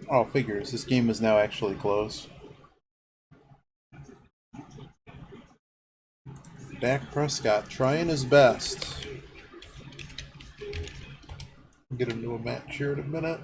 Oh, figures. This game is now actually close. Dak Prescott trying his best. Get him to a match here in a minute.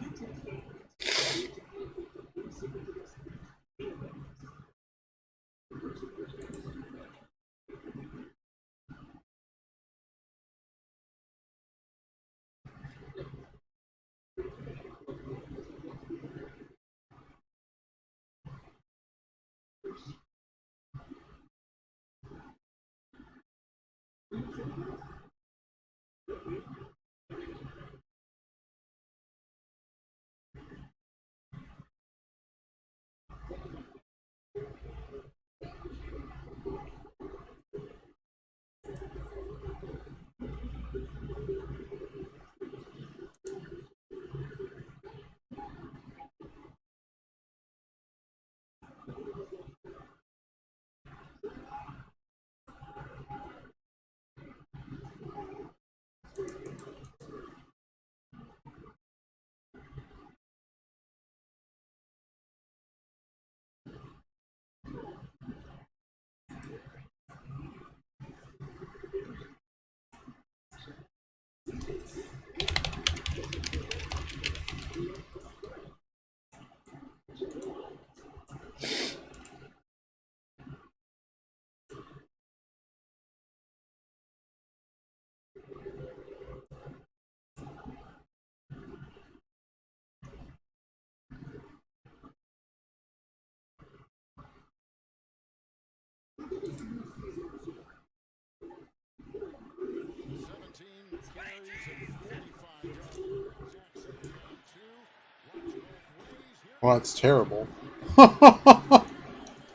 Well, that's terrible.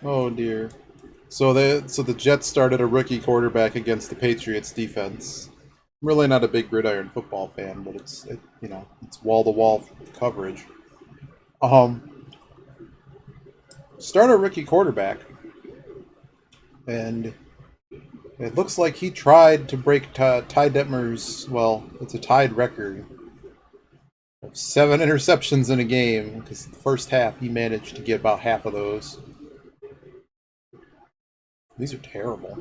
Oh dear. So the Jets started a rookie quarterback against the Patriots defense. I'm really not a big gridiron football fan, but it's wall to wall coverage. Um, start a rookie quarterback, and it looks like he tried to break Ty Detmer's, well, it's a tied record of 7 interceptions in a game, because the first half he managed to get about half of those. These are terrible.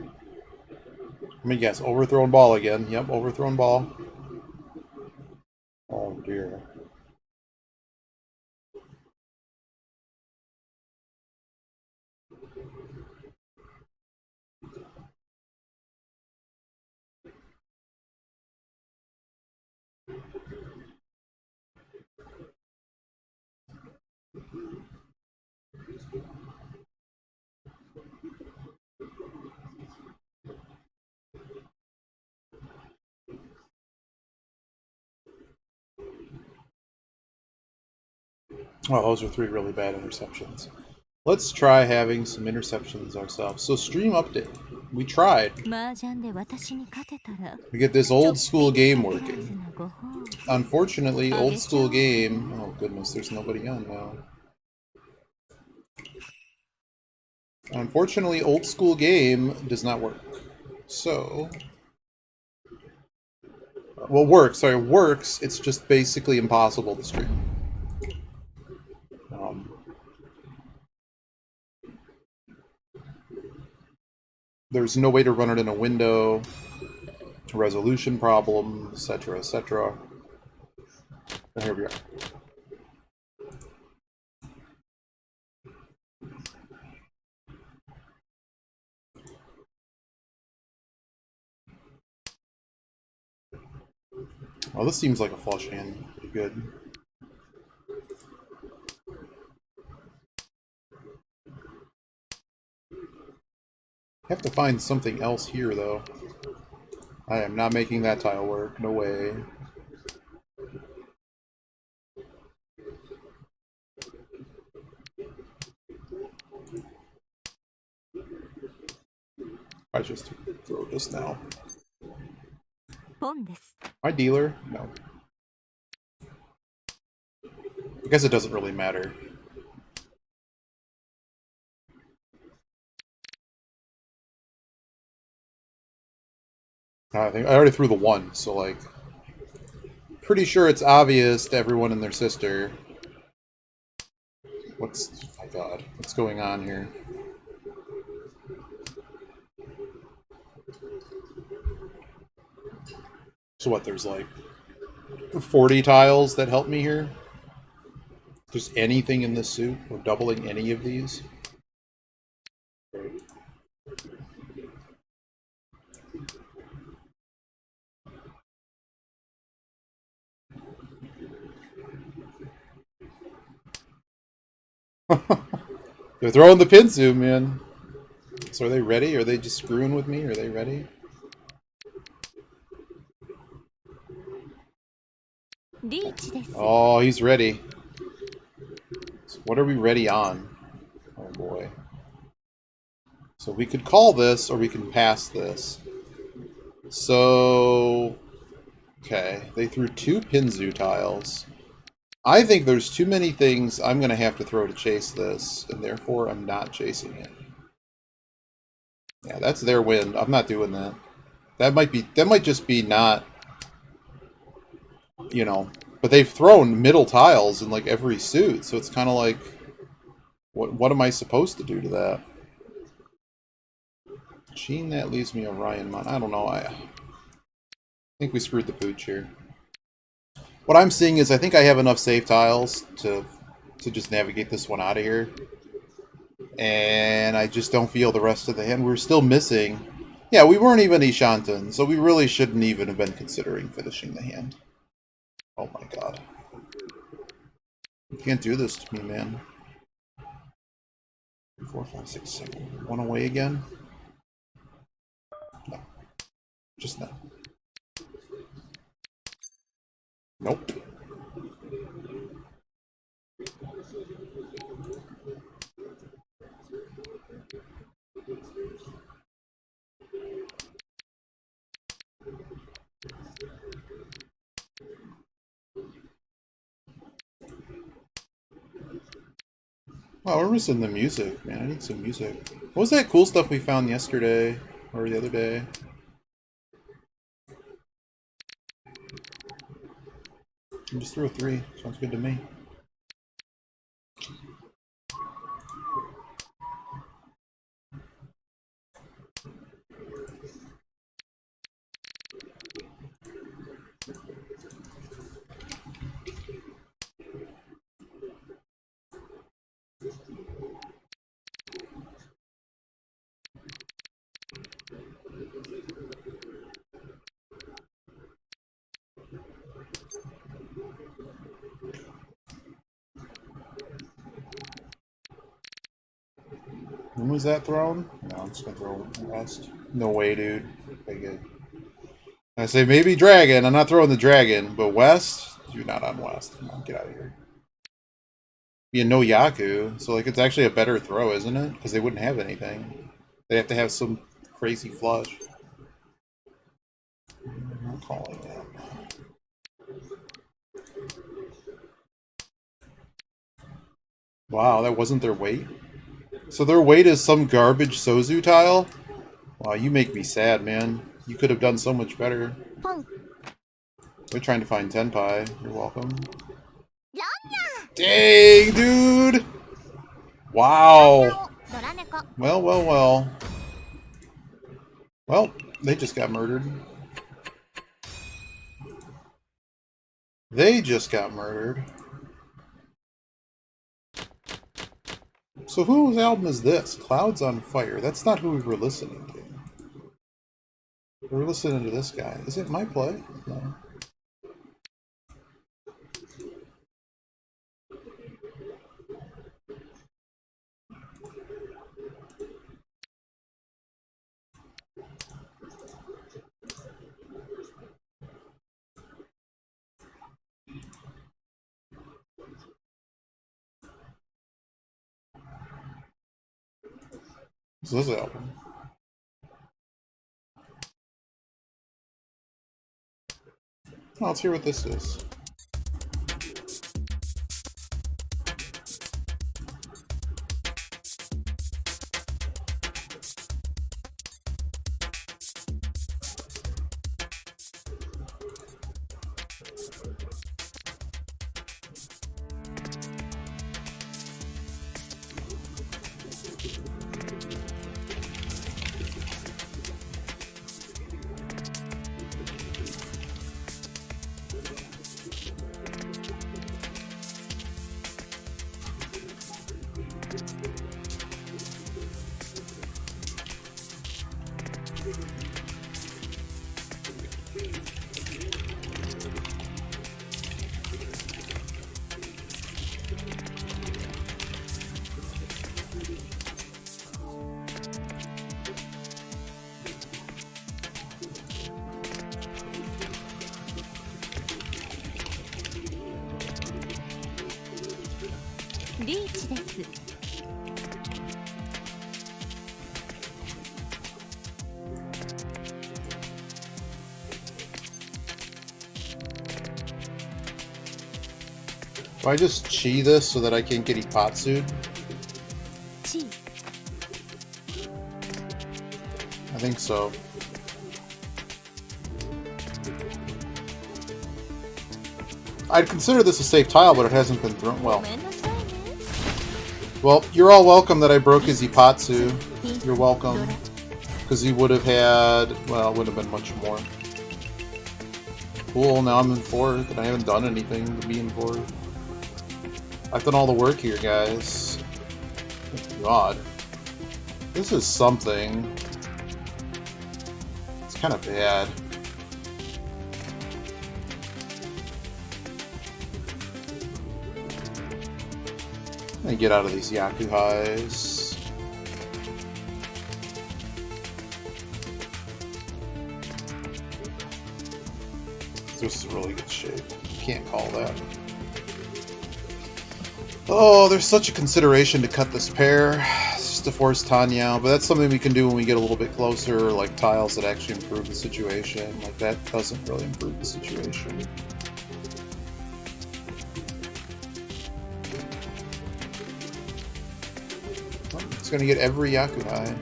Let me guess, overthrown ball again. Yep, overthrown ball. Oh dear. Oh, those are 3 really bad interceptions. Let's try having some interceptions ourselves. So stream update. We tried. We get this old school game working. Unfortunately, old school game. Oh goodness, there's nobody on now. Unfortunately, old school game does not work. So, well, works. Sorry, works. It's just basically impossible to stream. Um, there's no way to run it in a window. Resolution problem, etc., etc. And here we are. Well, this seems like a flush hand. Pretty good. I have to find something else here, though. I am not making that tile work. No way. I just throw this now. My dealer? No. I guess it doesn't really matter. I think I already threw the 1, so like, pretty sure it's obvious to everyone and their sister. Oh my god, what's going on here? So what, there's like 40 tiles that help me here? Just anything in this suit? Or doubling any of these? They're throwing the pin zoom, man. So are they ready? Are they just screwing with me? Are they ready? Oh, he's ready. So what are we ready on? Oh boy. So we could call this, or we can pass this. So... Okay, they threw 2 Pinzu tiles. I think there's too many things I'm going to have to throw to chase this, and therefore I'm not chasing it. Yeah, that's their win. I'm not doing that. That might just be not, you know, but they've thrown middle tiles in like every suit, so it's kind of like, what am I supposed to do to that? Sheen, that leaves me Orion Mon. I don't know. I think we screwed the pooch here. What I'm seeing is I think I have enough save tiles to just navigate this one out of here. And I just don't feel the rest of the hand. We're still missing. Yeah, we weren't even Ishantan, so we really shouldn't even have been considering finishing the hand. Oh my god. You can't do this to me, man. 4, 5, 6, 7. One away again? No. Just no. Nope. Wow, we're missing the music, man. I need some music. What was that cool stuff we found yesterday? Or the other day? I just threw a 3. Sounds good to me. When was that thrown? No, I'm just gonna throw West. No way, dude. Okay, good. I say maybe Dragon. I'm not throwing the Dragon, but West? You're not on West. Come on, get out of here. Be a no Yaku, so like it's actually a better throw, isn't it? Because they wouldn't have anything. They have to have some crazy flush. I'm not calling that. Wow, that wasn't their weight? So their weight is some garbage Sozu tile? Wow, you make me sad, man. You could have done so much better. They're trying to find Tenpai. You're welcome. Dang, dude! Wow. Well, well, well. Well, they just got murdered. They just got murdered. So whose album is this? Clouds on Fire. That's not who we were listening to. We were listening to this guy. Is it my play? No. It's this album. Oh, let's hear what this is. リーチです。Do I just chi this so that I can't get Ipatsu'd? I think so. I'd consider this a safe tile, but it hasn't been thrown. Well, you're all welcome that I broke his Ipatsu. You're welcome. Because he would have had... Well, it would have been much more. Cool, now I'm in 4th, and I haven't done anything to be in 4th. I've done all the work here, guys. Oh, God. This is something. It's kind of bad. Let me get out of these Yaku highs. This is really good shape. Can't call that. Oh, there's such a consideration to cut this pair. It's just to force Tanya, but that's something we can do when we get a little bit closer, like tiles that actually improve the situation. Like, that doesn't really improve the situation. It's gonna get every Yaku high.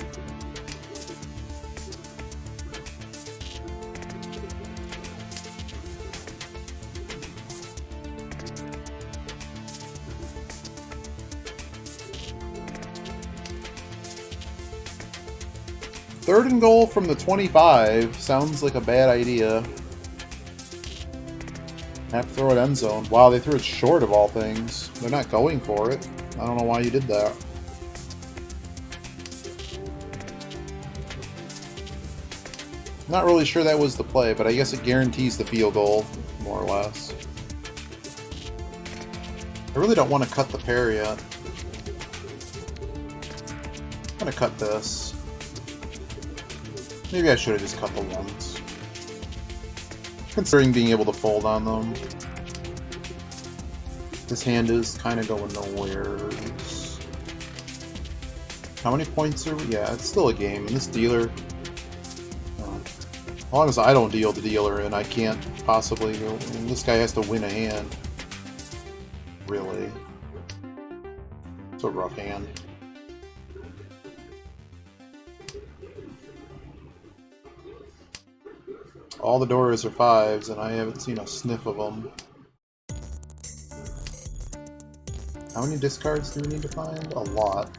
Third and goal from the 25 sounds like a bad idea. Have to throw it end zone. Wow, they threw it short of all things. They're not going for it. I don't know why you did that. Not really sure that was the play, but I guess it guarantees the field goal, more or less. I really don't want to cut the pair yet. I'm gonna cut this. Maybe I should have just cut the ones. Considering being able to fold on them. This hand is kind of going nowhere. How many points are we? Yeah, it's still a game. And this dealer... As long as I don't deal the dealer in, I can't possibly... I mean, this guy has to win a hand. Really. It's a rough hand. All the doors are 5s, and I haven't seen a sniff of them. How many discards do we need to find? A lot.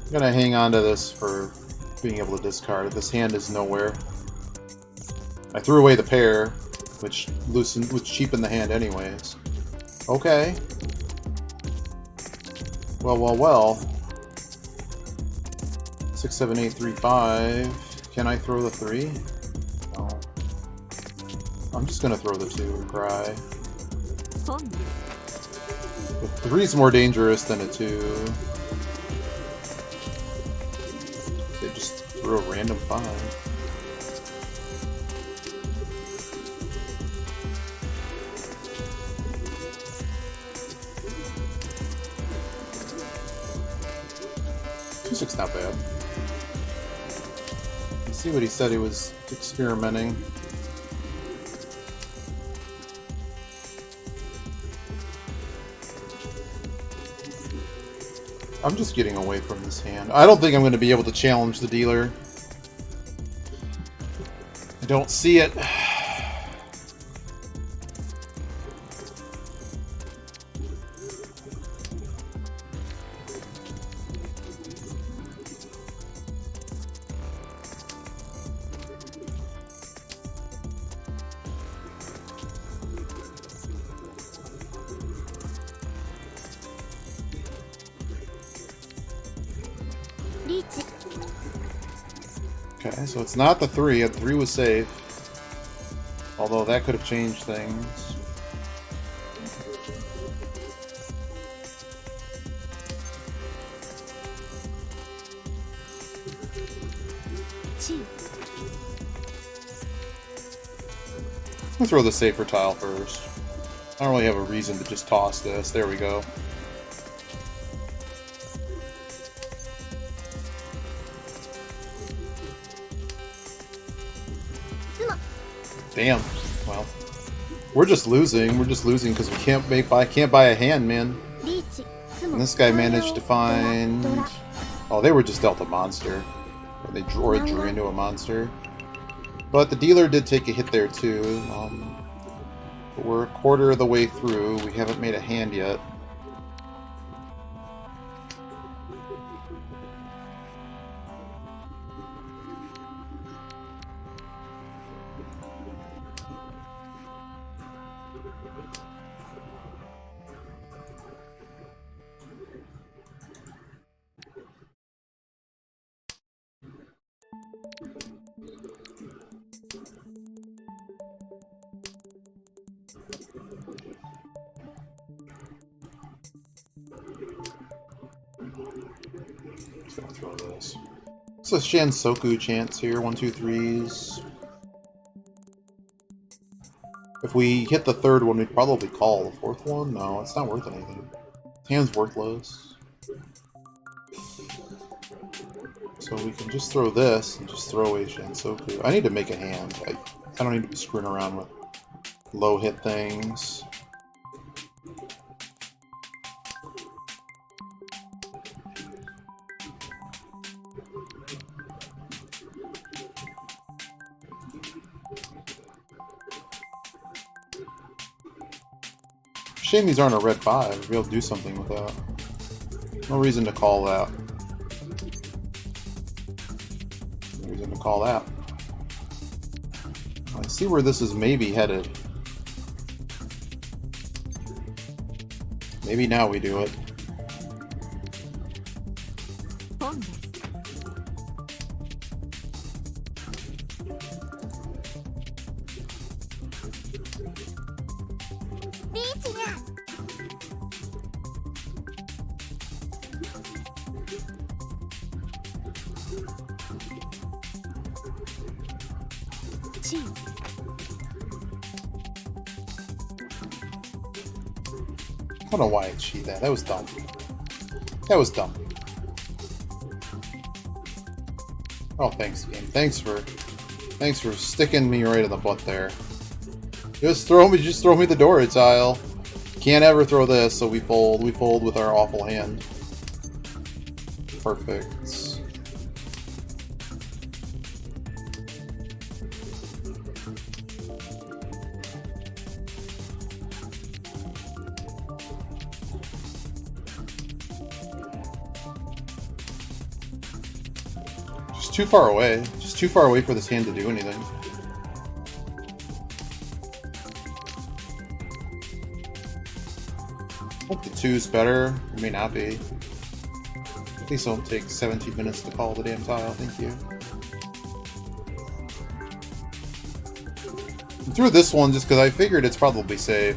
I'm gonna hang on to this for being able to discard. This hand is nowhere. I threw away the pair, which cheapened the hand anyways. Okay. Well, well, well. 6, 7, 8, 3, 5. Can I throw the 3? No. I'm just gonna throw the 2 and cry. The 3's more dangerous than a 2. They just threw a random 5. Music's not bad. Let's see what he said he was experimenting. I'm just getting away from this hand. I don't think I'm going to be able to challenge the dealer. I don't see it. Okay, so it's not the 3. The 3 was safe. Although that could have changed things. I'll throw the safer tile first. I don't really have a reason to just toss this. There we go. Damn. Well, we're just losing. We're just losing because we can't buy a hand, man. And this guy managed to find. Oh, they were just dealt a monster, or it drew into a monster. But the dealer did take a hit there too. But we're a quarter of the way through. We haven't made a hand yet. Just gonna throw this. So Shansoku chance here, 1, 2, 3s. If we hit the third one, we'd probably call. The fourth one? No, it's not worth anything. Hand's worthless. So we can just throw this and just throw away Shansoku. I need to make a hand. I don't need to be screwing around with low hit things. Shame these aren't a red 5. We'll be able to do something with that. No reason to call that. No reason to call that. I see where this is maybe headed. Maybe now we do it. I don't know why I cheated that. That was dumb. That was dumb. Oh, thanks, game. Thanks for sticking me right in the butt there. Just throw me the Dora tile. Can't ever throw this, so we fold. We fold with our awful hand. Perfect. Too far away. Just too far away for this hand to do anything. Hope the 2's better. It may not be. Please don't take 17 minutes to call the damn tile. Thank you. I threw this one just because I figured it's probably safe.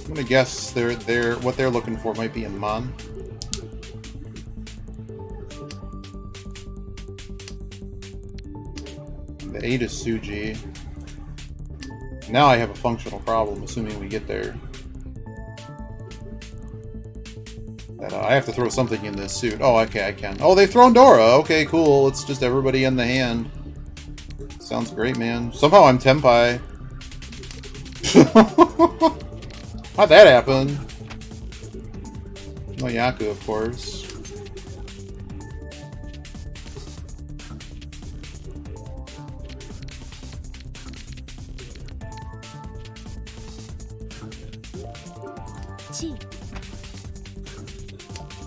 I'm gonna guess what they're looking for might be in Mon. The 8 is Suji. Now I have a functional problem, assuming we get there. That I have to throw something in this suit. Oh, okay, I can. Oh, they've thrown Dora! Okay, cool. It's just everybody in the hand. Sounds great, man. Somehow I'm Tenpai. How'd that happen? No Yaku, of course.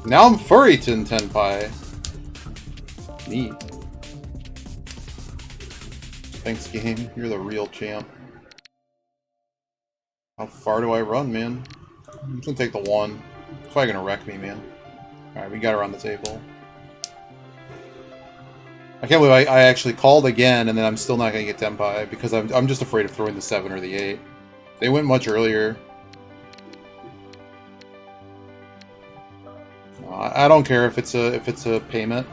Now I'm Furryton Tenpai. Neat. Thanks, game. You're the real champ. How far do I run, man? I'm just gonna take the 1. It's probably gonna wreck me, man. Alright, we got her on the table. I can't believe I actually called again, and then I'm still not gonna get Tenpai, because I'm just afraid of throwing the 7 or the 8. They went much earlier. I don't care if it's a payment.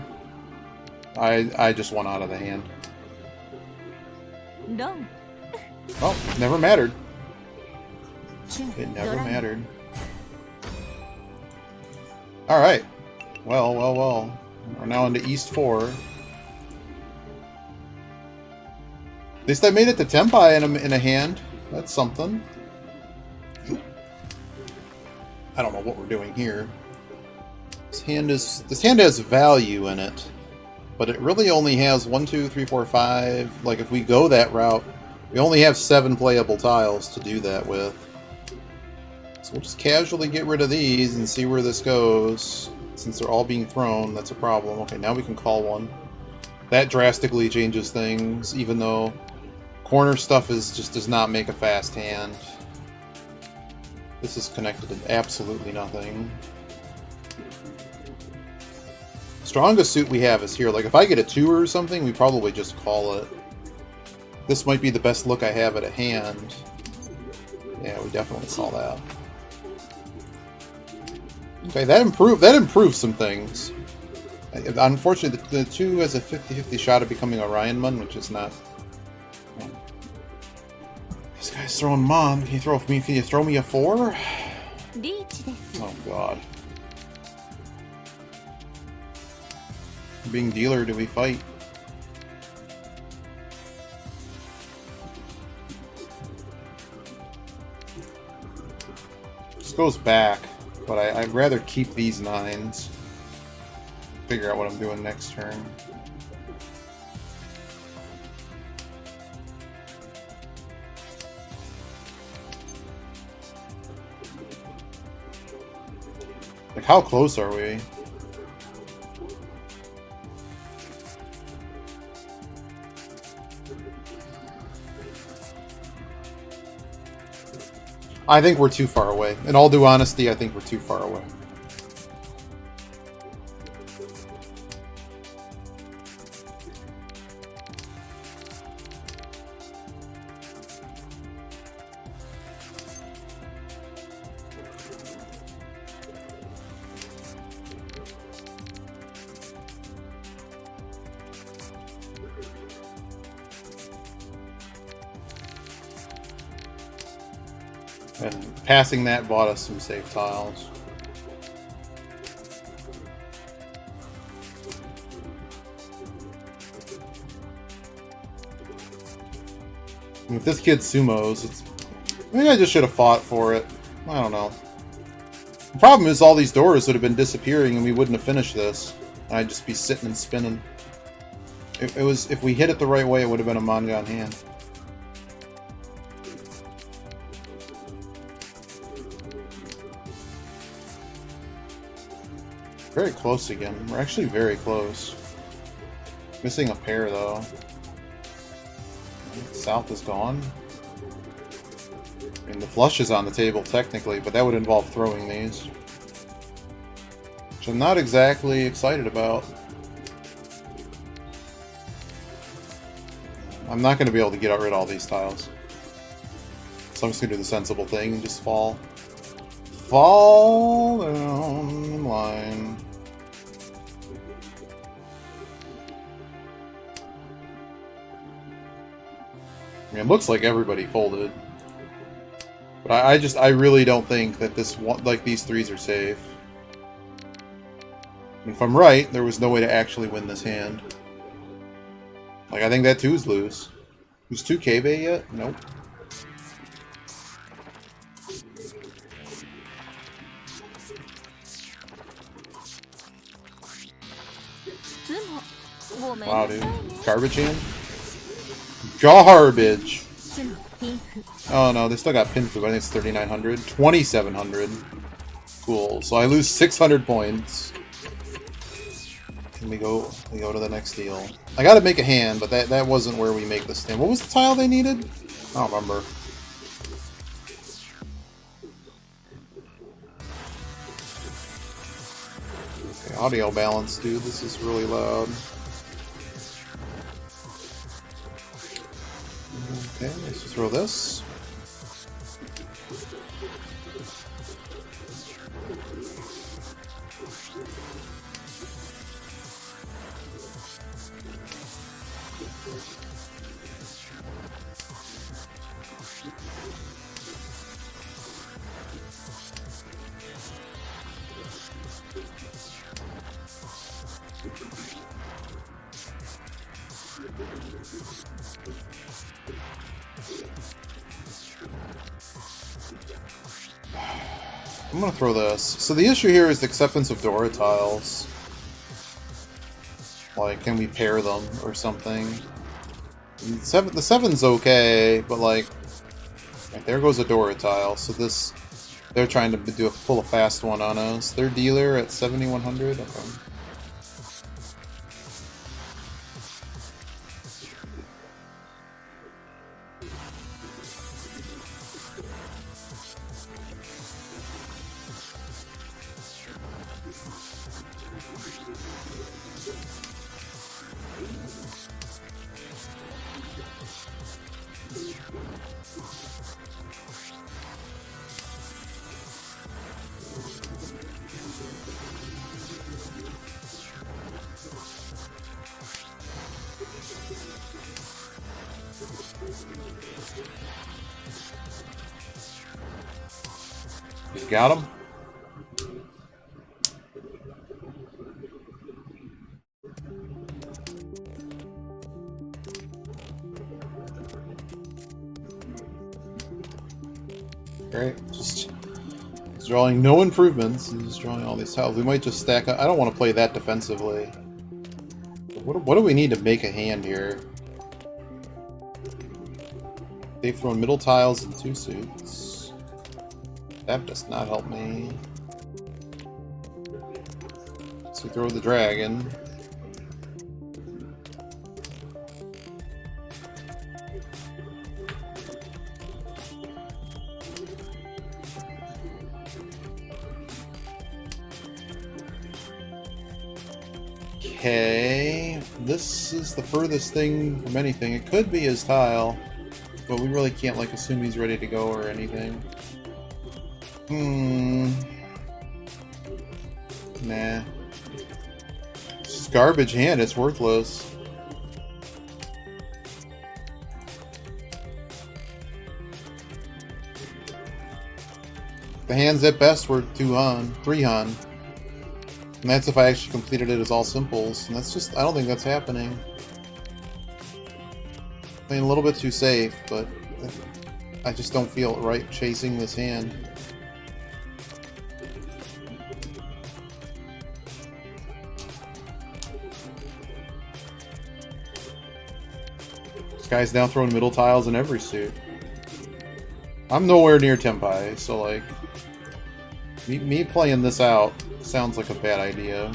I just want out of the hand. Oh, never mattered. It never mattered. Alright. Well, well, well. We're now into East 4. At least I made it to Tempai in a hand. That's something. I don't know what we're doing here. This hand has value in it, but it really only has 1, 2, 3, 4, 5. Like if we go that route, we only have 7 playable tiles to do that with. So we'll just casually get rid of these and see where this goes. Since they're all being thrown, that's a problem. Okay, now we can call one. That drastically changes things, even though corner stuff just does not make a fast hand. This is connected to absolutely nothing. Strongest suit we have is here. Like, if I get a 2 or something, we probably just call it. This might be the best look I have at a hand. Yeah, we definitely call that. Okay, that improved some things. Unfortunately, the 2 has a 50-50 shot of becoming Orionman, which is not... This guy's throwing Mon. Can you throw me a 4? Oh god. Being dealer, do we fight? This goes back, but I'd rather keep these 9s. Figure out what I'm doing next turn. Like, how close are we? I think we're too far away. In all due honesty, I think we're too far away. And passing that bought us some safe tiles. And if this kid sumos, maybe I just should have fought for it. I don't know. The problem is all these doors would have been disappearing and we wouldn't have finished this. I'd just be sitting and spinning. If we hit it the right way, it would have been a Mahjong hand. Very close again. We're actually very close. Missing a pair, though. South is gone. I mean, the flush is on the table, technically, but that would involve throwing these. Which I'm not exactly excited about. I'm not going to be able to get rid of all these tiles. So I'm just going to do the sensible thing and just fall. Fall down the line. I mean, it looks like everybody folded. But I really don't think that this one, like, these 3s are safe. And if I'm right, there was no way to actually win this hand. Like, I think that 2's loose. Who's 2 K-Bay yet? Nope. Wow, dude. Garbage hand? Garbage! Oh no, they still got pin food. I think it's 3,900. 2,700. Cool. So I lose 600 points. And we go to the next deal. I gotta make a hand, but that wasn't where we make the stand. What was the tile they needed? I don't remember. Okay, audio balance, dude. This is really loud. Okay, let's just throw this. I'm gonna throw this. So the issue here is the acceptance of Dora tiles. Like, can we pair them or something? The seven's okay, but like, right, there goes a Dora tile. So this, they're trying to pull a fast one on us. Their dealer at 7,100. Okay. You got him? Great. Just drawing no improvements. He's just drawing all these tiles. We might just stack up. I don't want to play that defensively. What do we need to make a hand here? They've thrown middle tiles and 2 suits. That does not help me. So we throw the dragon. Okay, this is the furthest thing from anything. It could be his tile, but we really can't like assume he's ready to go or anything. Nah. It's just garbage hand, it's worthless. The hands at best were 2 Han, 3 Han. And that's if I actually completed it as all simples. And that's just, I don't think that's happening. I mean, a little bit too safe, but I just don't feel it right chasing this hand. This guy's now throwing middle tiles in every suit. I'm nowhere near Tempai, so like, me playing this out sounds like a bad idea.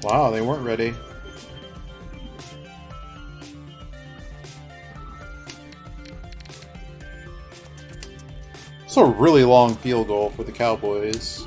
Wow, they weren't ready. It's a really long field goal for the Cowboys.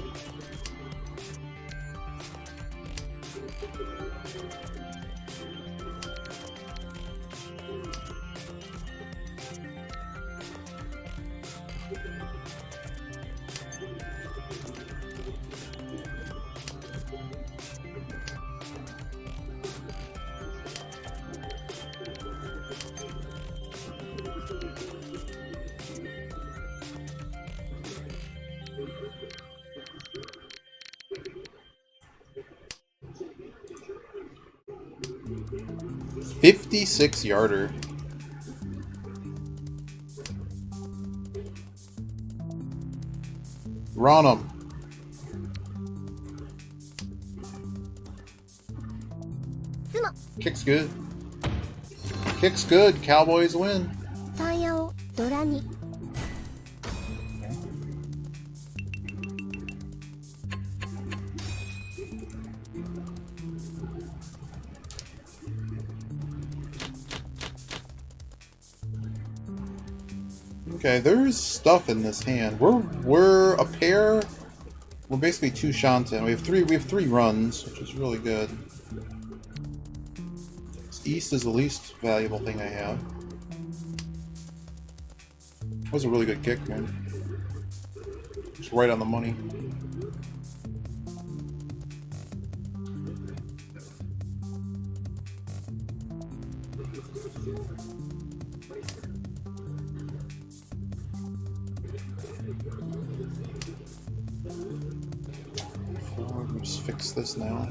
$56-yarder. Run 'em. Kick's good. Kick's good. Cowboys win. Okay, there's stuff in this hand. We're a pair. We're basically 2 Shantan. We have three runs, which is really good. East is the least valuable thing I have. That was a really good kick, man. Just right on the money. just fix this now.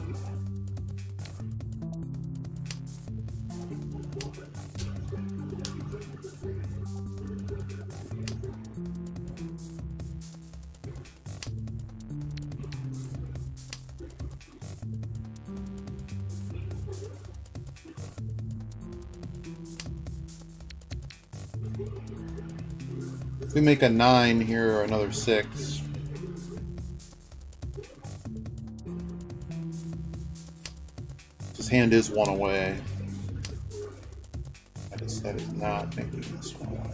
If we make a 9 here or another 6. His hand is 1 away. That is not making this 1 away.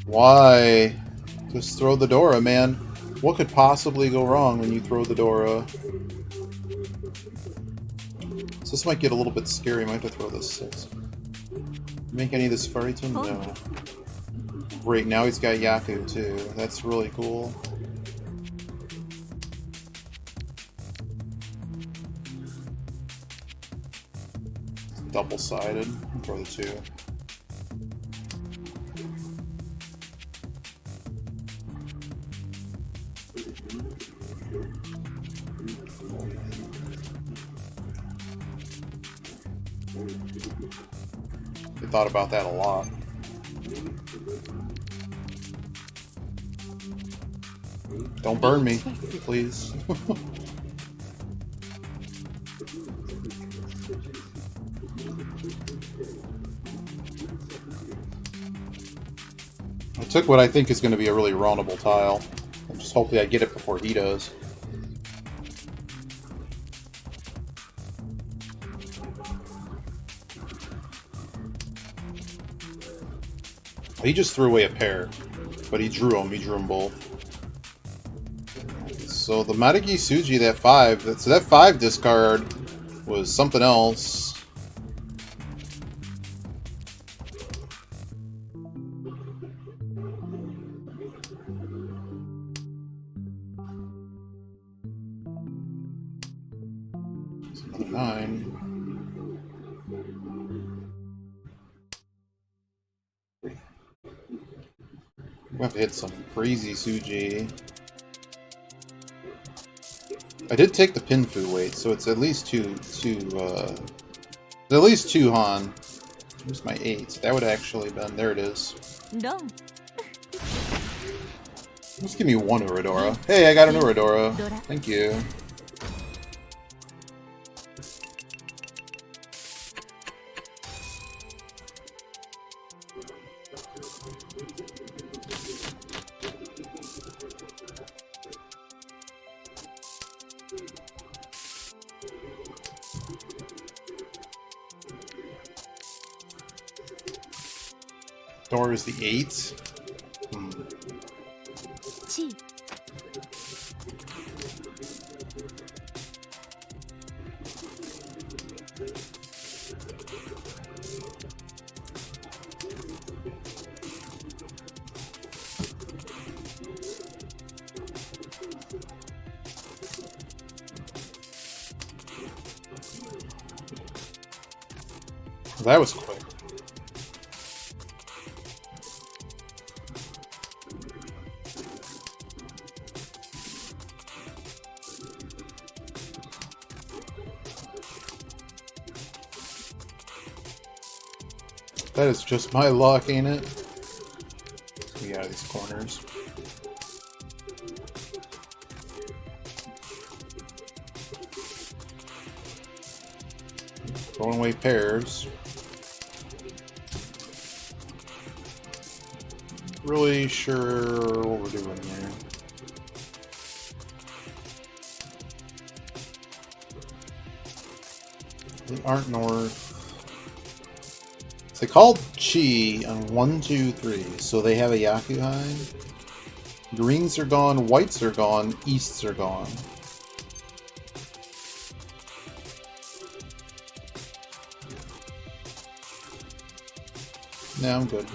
Why? Just throw the Dora, man. What could possibly go wrong when you throw the Dora? So this might get a little bit scary. I might have to throw this 6. Make any of this furry to him? No. Great, now he's got Yaku too. That's really cool. Double-sided. Throw the 2. I thought about that a lot. Don't burn me, please. I took what I think is going to be a really roundable tile. And just hopefully I get it before he does. He just threw away a pair, but he drew them. He drew them both. So the Marigi Suji, that 5, so that 5 discard was something else. It's another 9. We have to hit some crazy Suji. I did take the Pinfu weight, so it's at least two Han. Where's my 8? That would actually been, there it is. No. Just give me 1 Uradora. Hey, I got an Uradora. Thank you. Door is the 8. That was quick. That is just my luck, ain't it? Let's get out of these corners. Throwing away pairs. Really sure what we're doing here. They aren't north. They called Chi on 1, 2, 3, so they have a Yaku High. Greens are gone, whites are gone, easts are gone. Nah, I'm good.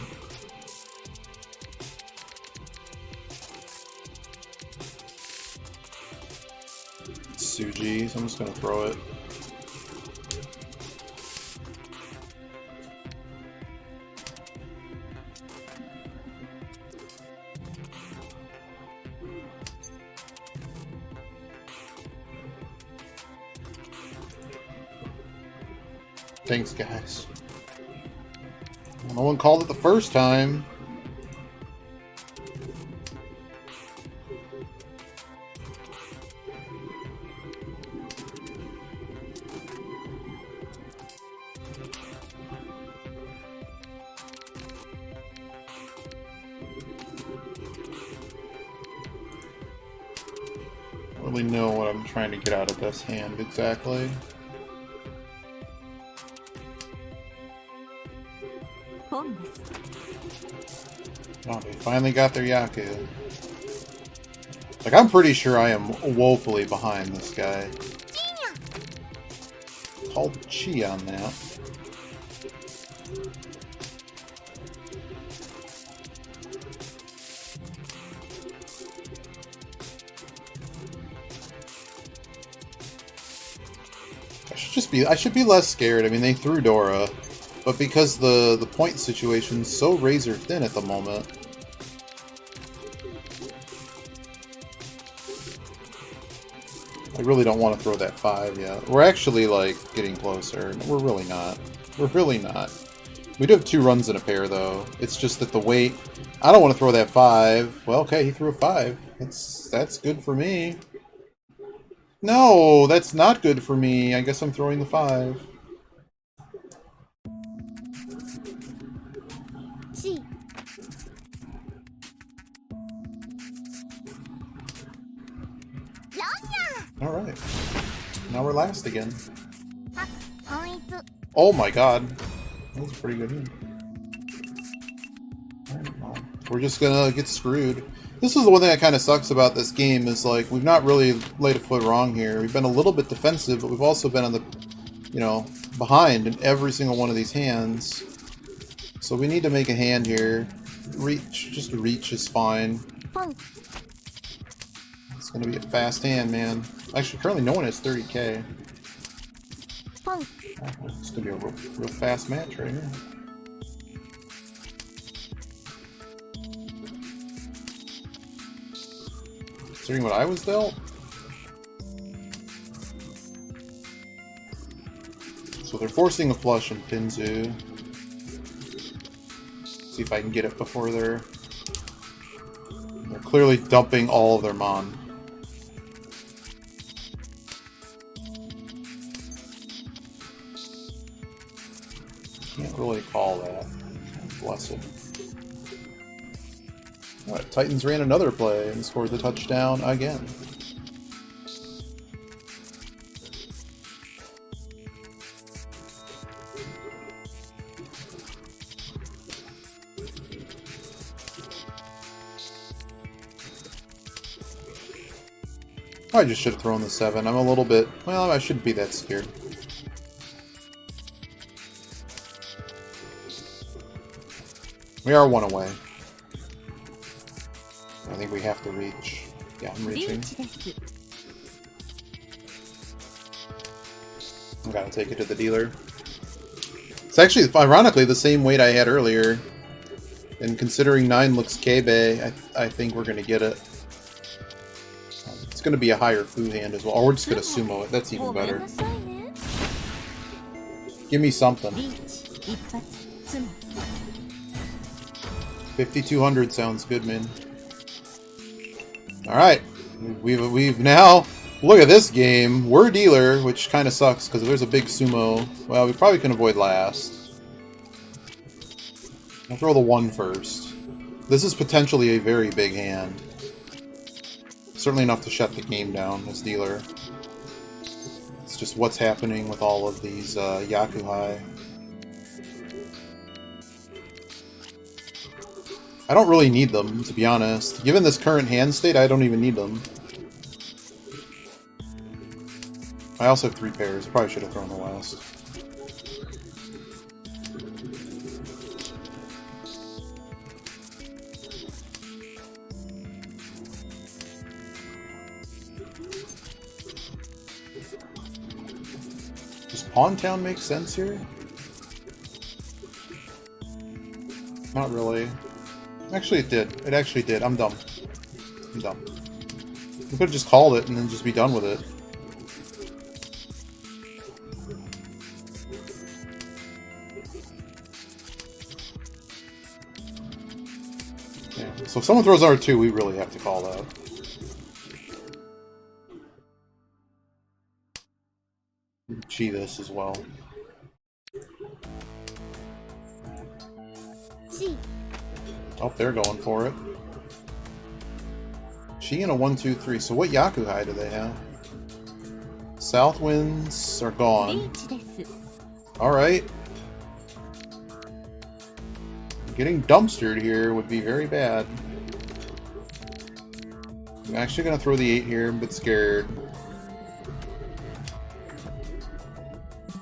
Suji, so I'm just gonna throw it. Thanks, guys. No one called it the first time. I don't really know what I'm trying to get out of this hand exactly. Oh, they finally got their Yaku. Like, I'm pretty sure I am woefully behind this guy. Called Chi on that. I should be less scared. I mean, they threw Dora, but because the point situation's so razor thin at the moment. I really don't want to throw that 5 yet. We're actually, like, getting closer. We're really not. We're really not. We do have 2 runs in a pair, though. It's just that the weight... I don't want to throw that 5. Well, okay, he threw a 5. That's good for me. No, that's not good for me. I guess I'm throwing the 5. Alright. Now we're last again. Oh my god. That was a pretty good hit. We're just gonna get screwed. This is the one thing that kind of sucks about this game, is like, we've not really laid a foot wrong here. We've been a little bit defensive, but we've also been on the, you know, behind in every single one of these hands. So we need to make a hand here. Just reach is fine. It's gonna be a fast hand, man. Actually, currently no one has 30k. It's gonna be a real fast match right here. Considering what I was dealt. So they're forcing a flush in Pinzu. See if I can get it before they're clearly dumping all of their mon. Can't really call that. Bless it. What? Titans ran another play and scored the touchdown again. I just should have thrown the 7. I'm a little bit... Well, I shouldn't be that scared. We are 1 away. I think we have to reach. Yeah, I'm reaching. I gotta take it to the dealer. It's actually, ironically, the same weight I had earlier. And considering 9 looks K-Bay, I think we're gonna get it. It's gonna be a higher Fu hand as well. Or we're just gonna sumo it. That's even better. Give me something. 5200 sounds good, man. Alright. We've now... Look at this game. We're dealer, which kind of sucks, because if there's a big sumo... Well, we probably can avoid last. I'll throw the 1 first. This is potentially a very big hand. Certainly enough to shut the game down as dealer. It's just what's happening with all of these Yakuhai. I don't really need them, to be honest. Given this current hand state, I don't even need them. I also have 3 pairs. Probably should have thrown the last. Does Pawn Town make sense here? Not really. Actually, it did. It actually did. I'm dumb. I'm dumb. We could have just called it and then just be done with it. Yeah. So if someone throws R2, we really have to call that. G this as well. Oh, they're going for it. She and a 1-2-3. So what Yakuhai do they have? South winds are gone. Alright. Getting dumpstered here would be very bad. I'm actually going to throw the 8 here. I'm a bit scared.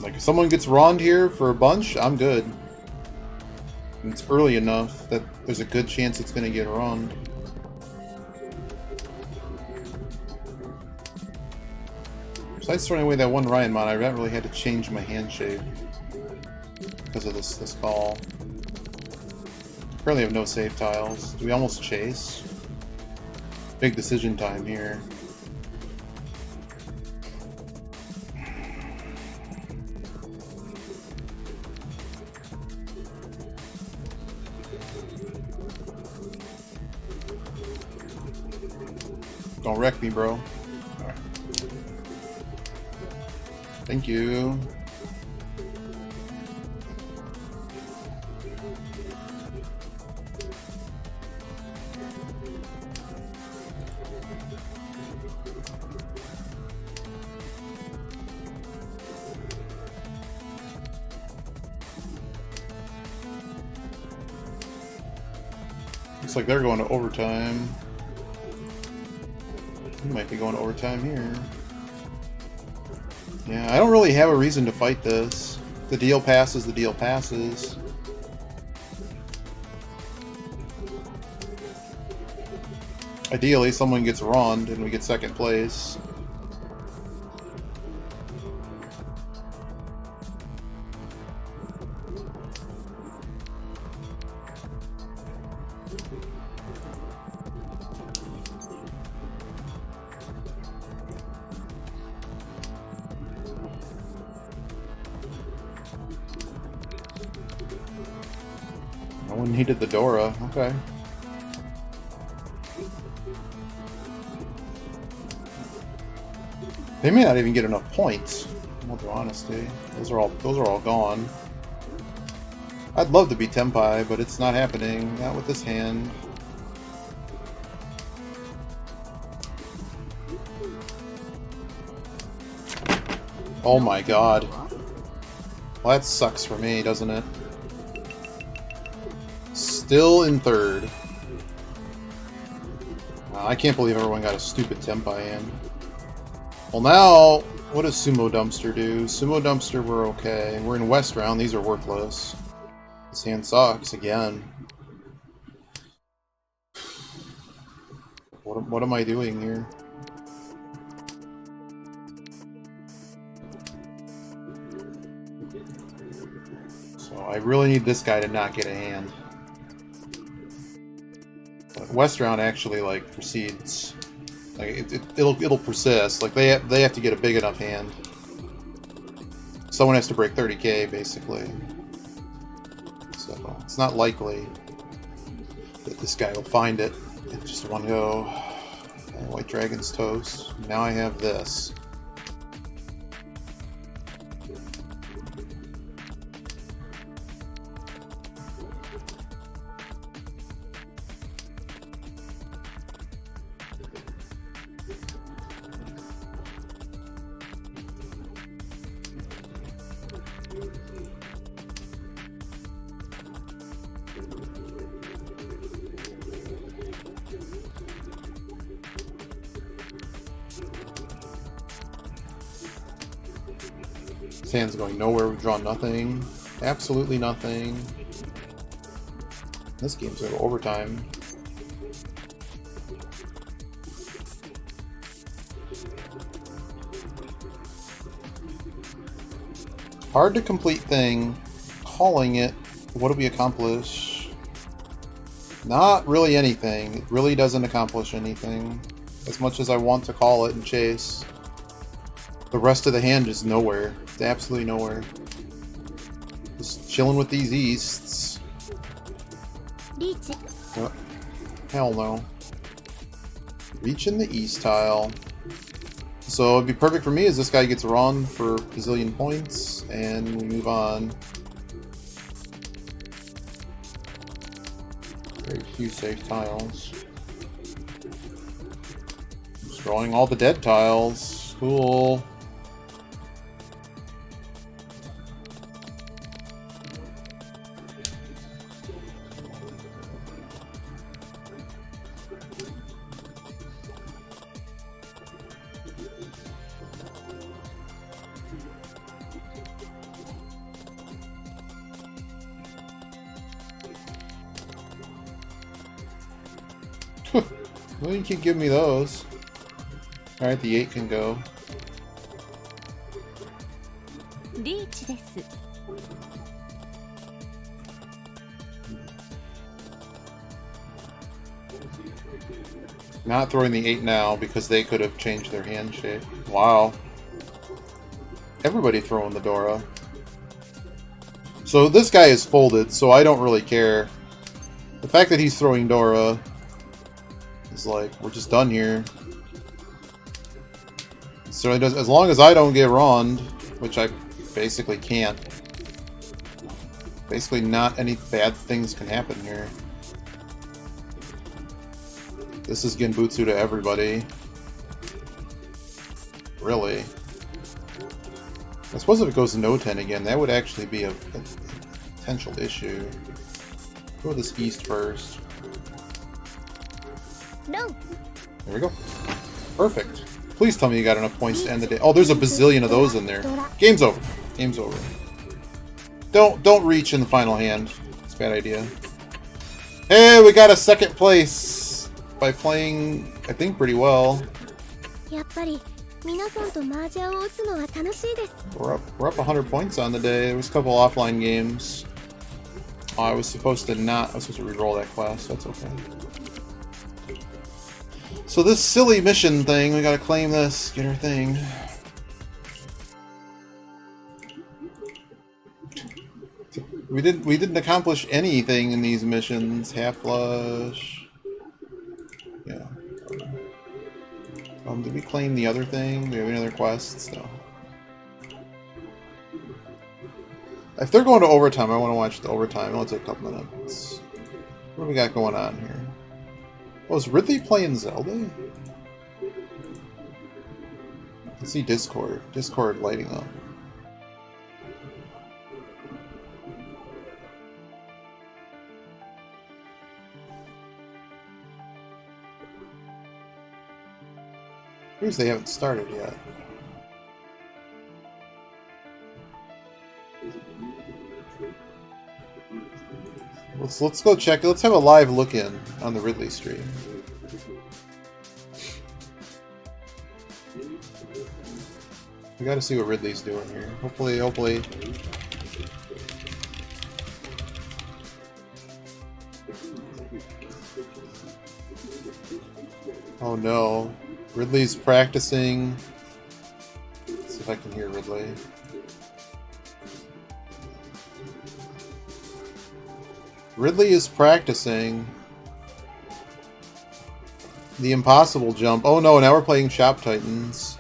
Like, if someone gets Rond here for a bunch, I'm good. And it's early enough that there's a good chance it's going to get Rond. Besides throwing away that one Ryan mod, I haven't really had to change my hand shape because of this call. Currently have no save tiles. Do we almost chase? Big decision time here. Don't wreck me, bro. Right. Thank you. Looks like they're going to overtime. We might be going to overtime here. Yeah, I don't really have a reason to fight this. The deal passes, the deal passes. Ideally, someone gets Rond and we get second place. No one needed the Dora. Okay. They may not even get enough points. In all honesty, those are all gone. I'd love to be Tempai, but it's not happening. Not with this hand. Oh my god. Well, that sucks for me, doesn't it? Still in third. I can't believe everyone got a stupid Tempai in. Well, now, what does Sumo Dumpster do? Sumo Dumpster, we're okay. We're in West round. These are worthless. This hand sucks again. What am I doing here? So I really need this guy to not get a hand. But West round actually like proceeds. Like it'll persist. Like they have to get a big enough hand. Someone has to break 30k basically. So it's not likely that this guy will find it. I just want to go. Okay, White Dragon's toast. Now I have this. This hand's going nowhere. We've drawn nothing. Absolutely nothing. This game's going to overtime. Hard to complete thing. Calling it. What do we accomplish? Not really anything. It really doesn't accomplish anything. As much as I want to call it and chase. The rest of the hand is nowhere. It's absolutely nowhere. Just chilling with these easts. Oh, hell no. Reaching the east tile. So it'd be perfect for me as this guy gets run for a bazillion points, and we move on. Very few safe tiles. Destroying all the dead tiles. Cool. Well, you can give me those. Alright, the 8 can go. Not throwing the 8 now because they could have changed their hand shape. Wow. Everybody throwing the Dora. So this guy is folded, so I don't really care. The fact that he's throwing Dora is like, we're just done here. So it does, as long as I don't get runned, which I basically can't. Basically not any bad things can happen here. This is Genbutsu to everybody. Really. I suppose if it goes to no 10 again, that would actually be a potential issue. Go this east first. No. There we go. Perfect. Please tell me you got enough points to end the day. Oh, there's a bazillion of those in there. Game's over. Game's over. Don't reach in the final hand. It's a bad idea. Hey, we got a second place by playing, I think, pretty well. We're up 100 points on the day. There was a couple offline games. Oh, I was supposed to re-roll that class. That's okay. So this silly mission thing, we gotta claim this, get our thing. We didn't accomplish anything in these missions. Half flush. Yeah. Did we claim the other thing? Do we have any other quests? No. If they're going to overtime, I want to watch the overtime. It'll take a couple minutes. What do we got going on here? Oh, is Ridley playing Zelda? I see Discord. Discord lighting up. Proves they haven't started yet. Let's go check. Let's have a live look in on the Ridley stream. We got to see what Ridley's doing here. Hopefully. Oh no. Ridley's practicing. Let's see if I can hear Ridley. Ridley is practicing the impossible jump. Oh no, now we're playing Shop Titans.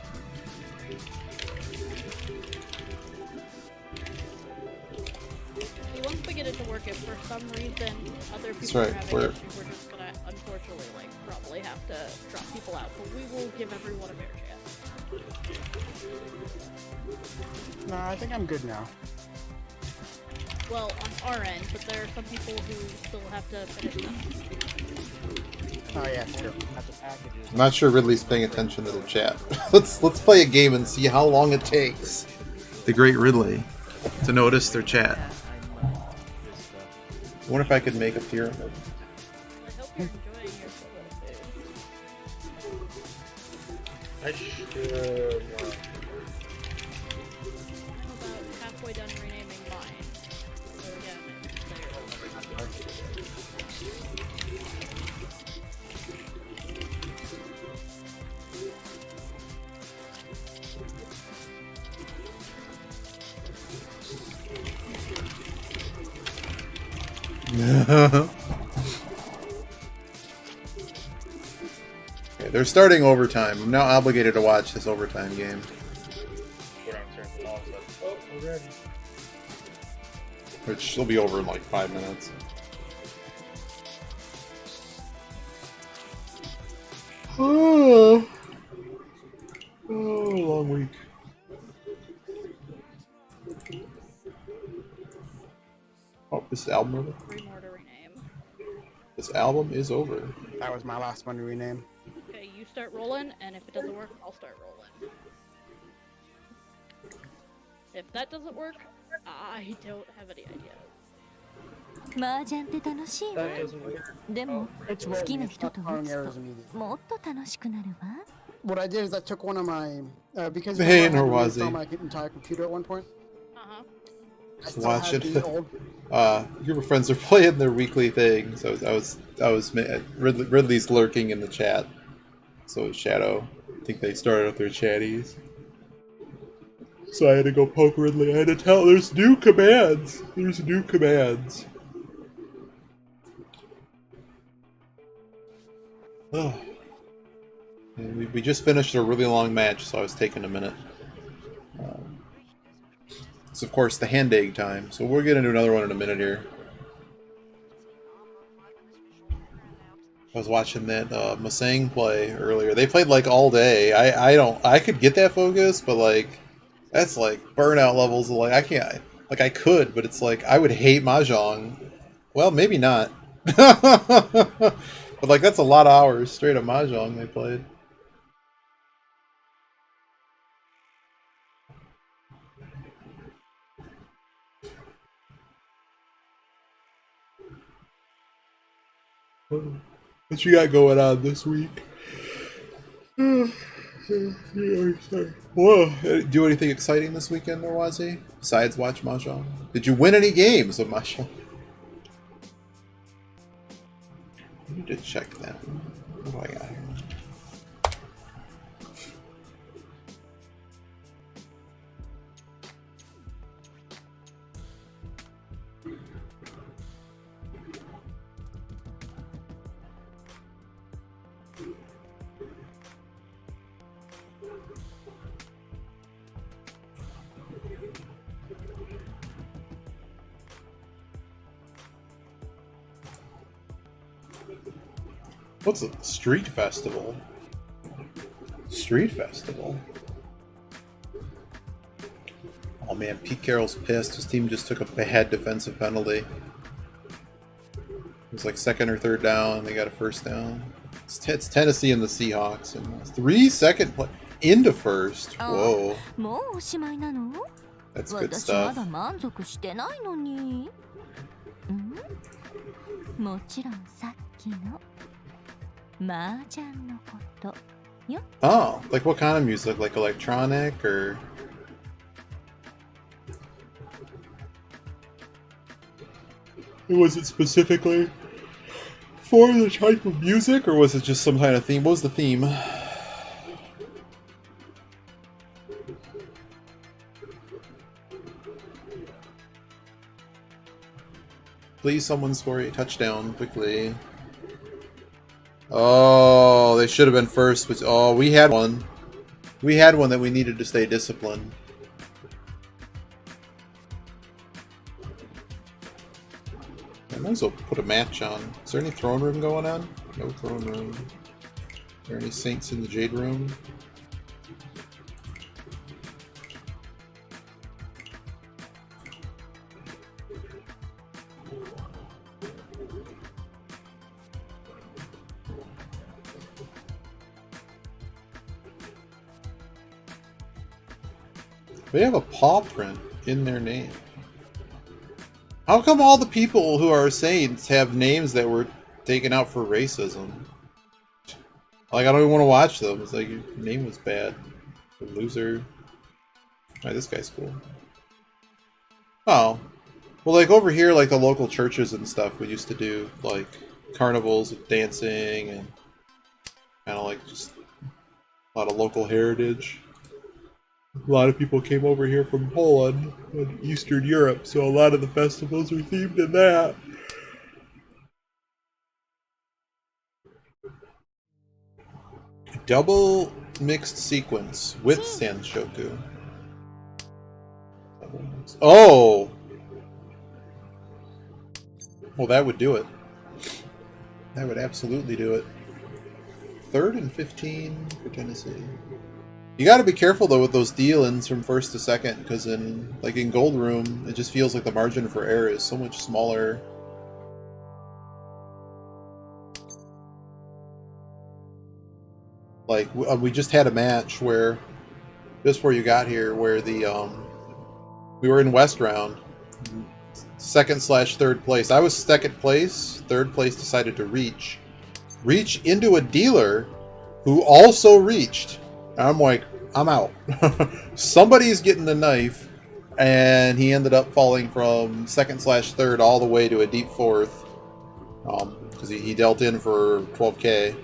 Once we get it to work, if for some reason other people That's right. are having issues, we're just gonna unfortunately probably have to drop people out, but we will give everyone a fair chance. Nah, I think I'm good now. Well, on our end, but there are some people who still have to finish them. Oh yeah, sure. I'm not sure Ridley's paying attention to the chat. let's play a game and see how long it takes the great Ridley to notice their chat. I wonder if I could make a pyramid. I hope you're enjoying your solo food. I should. I'm about halfway done Okay, they're starting overtime. I'm now obligated to watch this overtime game. Which will be over in like 5 minutes. Oh, long week. Oh, this album over? 3 more to rename. This album is over. That was my last one to rename. Okay, you start rolling, and if it doesn't work, I'll start rolling. If that doesn't work, I don't have any idea. 麻雀って楽しいわ。でも It's 好きな rolling. 人と Calling 打つ errors と immediately. もっと楽しくなるわ。 What I did is I took one of my because Hey, I had to Norwazi. reinstall my entire computer at one point. Uh-huh. I still Watch had it. the old. A group of friends are playing their weekly thing. So Ridley's lurking in the chat. So is Shadow. I think they started up their chatties. So I had to go poke Ridley. I had to tell there's new commands. There's new commands. Oh. And we just finished a really long match, so I was taking a minute. It's of course the hand egg time, so we'll get into another one in a minute here. I was watching that Mahjong play earlier. They played like all day. I could get that focus, but like that's like burnout levels. Like I can't. Like I could, but it's like I would hate Mahjong. Well, maybe not. But like that's a lot of hours straight of Mahjong they played. What you got going on this week? Whoa. Do anything exciting this weekend, Norwazi? Besides watch Mahjong? Did you win any games of Mahjong? I need to check that. What do I got here? What's a street festival? Street festival? Oh man, Pete Carroll's pissed. His team just took a bad defensive penalty. It was like second or third down. They got a first down. It's Tennessee and the Seahawks. And 3-second play into first. Whoa. もうおしまいなの？ That's good 私ま stuff. だ満足してないのに。もちろんさっきの麻雀のことよ。 Oh, like what kind of music? Like electronic or? Was it specifically for the type of music, or was it just some kind of theme? What was the theme? Please, someone score a touchdown quickly. Oh, they should have been first. But, oh, we had one. We had one that we needed to stay disciplined. I might as well put a match on. Is there any throne room going on? No throne room. Are there any saints in the Jade room? They have a paw print in their name. How come all the people who are saints have names that were taken out for racism? Like, I don't even want to watch them. It's like, your name was bad. Loser. Alright, this guy's cool. Oh. Well, like, over here, like, the local churches and stuff, we used to do, like, carnivals with dancing and kind of, like, just a lot of local heritage. A lot of people came over here from Poland and Eastern Europe, so a lot of the festivals are themed in that. double mixed sequence with Sanshoku. Oh! Well, that would do it. That would absolutely do it. 3rd and 15 for Tennessee. You got to be careful though with those deal-ins from 1st to 2nd, because in Gold Room, it just feels like the margin for error is so much smaller. Like we just had a match where, just before you got here, where the we were in West round, 2nd/3rd place. I was 2nd place. 3rd place decided to reach into a dealer who also reached. And I'm like, I'm out. Somebody's getting the knife, and he ended up falling from 2nd/3rd all the way to a deep 4th, because he dealt in for 12K.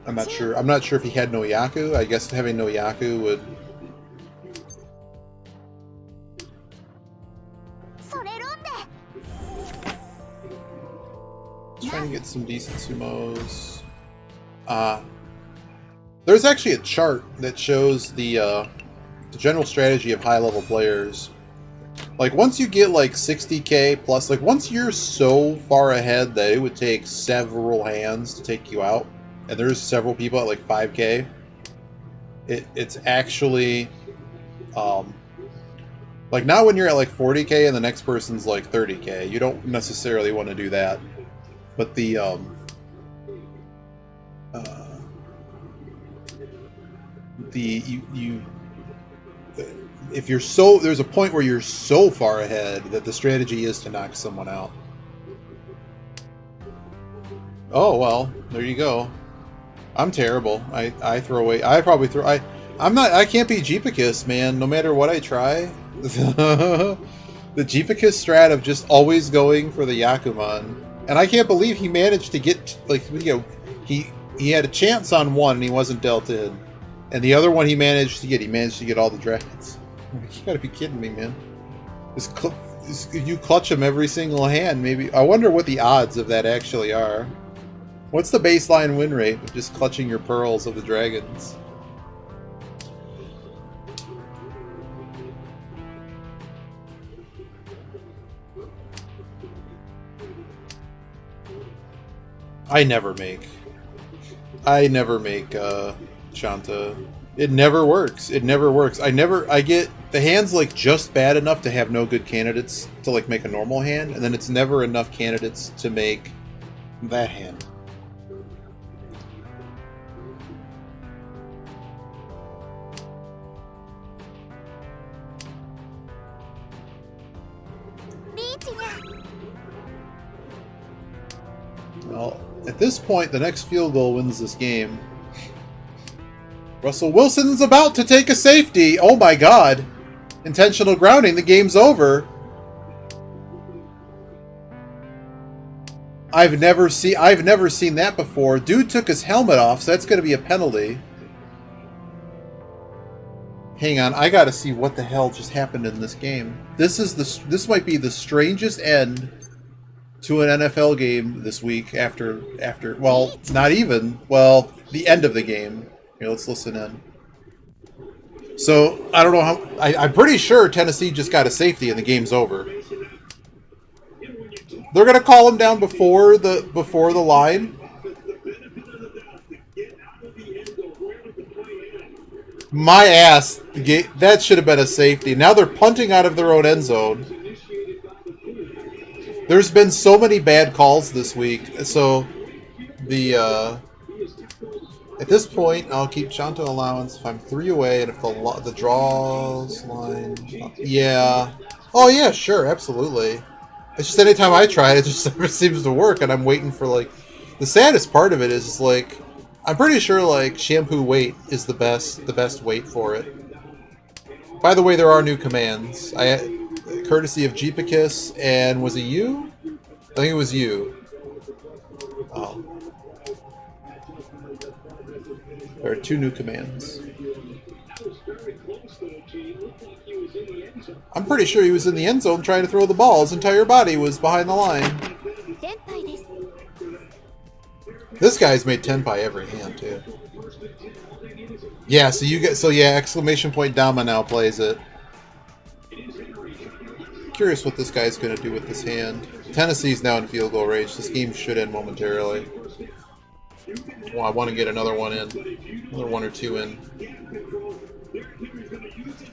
I'm not sure. I'm not sure if he had no Yaku. I guess having no Yaku would. Trying to get some decent sumos. There's actually a chart that shows the general strategy of high-level players. Like, once you get, like, 60k plus, like, once you're so far ahead that it would take several hands to take you out, and there's several people at, like, 5k, it's actually, like, not when you're at, like, 40k and the next person's, like, 30k. You don't necessarily want to do that. But the, if you're so, there's a point where you're so far ahead that the strategy is to knock someone out. Oh, well, there you go. I'm terrible. I throw away, I can't beat Jeepicus, man, no matter what I try. The Jeepicus strat of just always going for the Yakuman. And I can't believe he managed to get, like, you know, he had a chance on one and he wasn't dealt in. And the other one he managed to get all the dragons. You gotta be kidding me, man. You clutch him every single hand, maybe. I wonder what the odds of that actually are. What's the baseline win rate of just clutching your pearls of the dragons? I never make Shanta. It never works. It never works. I get the hand's like just bad enough to have no good candidates to like make a normal hand, and then it's never enough candidates to make that hand. Well, at this point, the next field goal wins this game. Russell Wilson's about to take a safety. Oh my god. Intentional grounding. The game's over. I've never seen that before. Dude took his helmet off, so that's going to be a penalty. Hang on, I got to see what the hell just happened in this game. This might be the strangest end to an NFL game this week after well, not even. Well, the end of the game. Here, let's listen in. So, I don't know how... I'm pretty sure Tennessee just got a safety and the game's over. They're going to call him down before the line. My ass. That should have been a safety. Now they're punting out of their own end zone. There's been so many bad calls this week. So, at this point, I'll keep Chanto allowance if I'm 3 away, and if the draws line... Yeah. Oh, yeah, sure, absolutely. It's just anytime I try it, it just never seems to work, and I'm waiting for, like... The saddest part of it is, like... I'm pretty sure, like, shampoo weight is the best weight for it. By the way, there are new commands. Courtesy of Jeepicus, and was it you? I think it was you. Oh. There are 2 new commands. I'm pretty sure he was in the end zone trying to throw the ball. His entire body was behind the line. This guy's made tenpai every hand too. Yeah, so you get exclamation point Dama now plays it. Curious what this guy's gonna do with this hand. Tennessee's now in field goal range. This game should end momentarily. Well, I want to get another one in, another one or two in.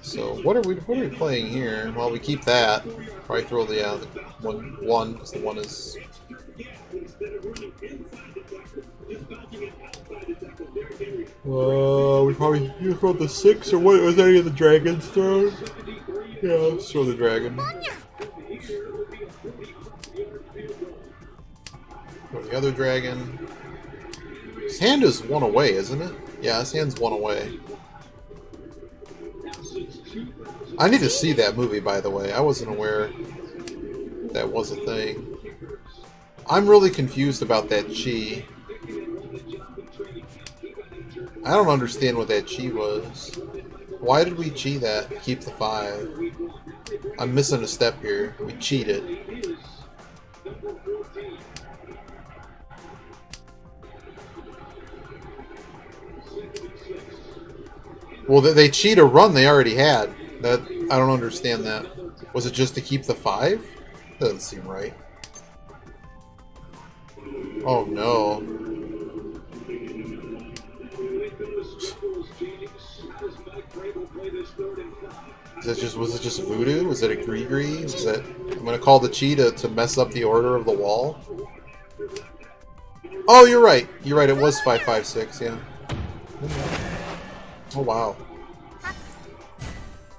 So what are we playing here? Well, we keep that. Probably throw the one because the one is. We probably throw the 6 or what? Was any of the dragons thrown? Yeah, let's throw the dragon. Throw the other dragon. His hand is one away, isn't it? Yeah, his hand's one away. I need to see that movie, by the way. I wasn't aware that was a thing. I'm really confused about that chi. I don't understand what that chi was. Why did we chi that? Keep the 5. I'm missing a step here. We cheated. Well, they cheat a run they already had. That I don't understand that. Was it just to keep the 5? Doesn't seem right. Oh no. Was it just voodoo? Was it a gree-gree? Was it? I'm gonna call the chi to mess up the order of the wall. Oh, you're right. You're right. It was 5-5-6. Yeah. Oh wow.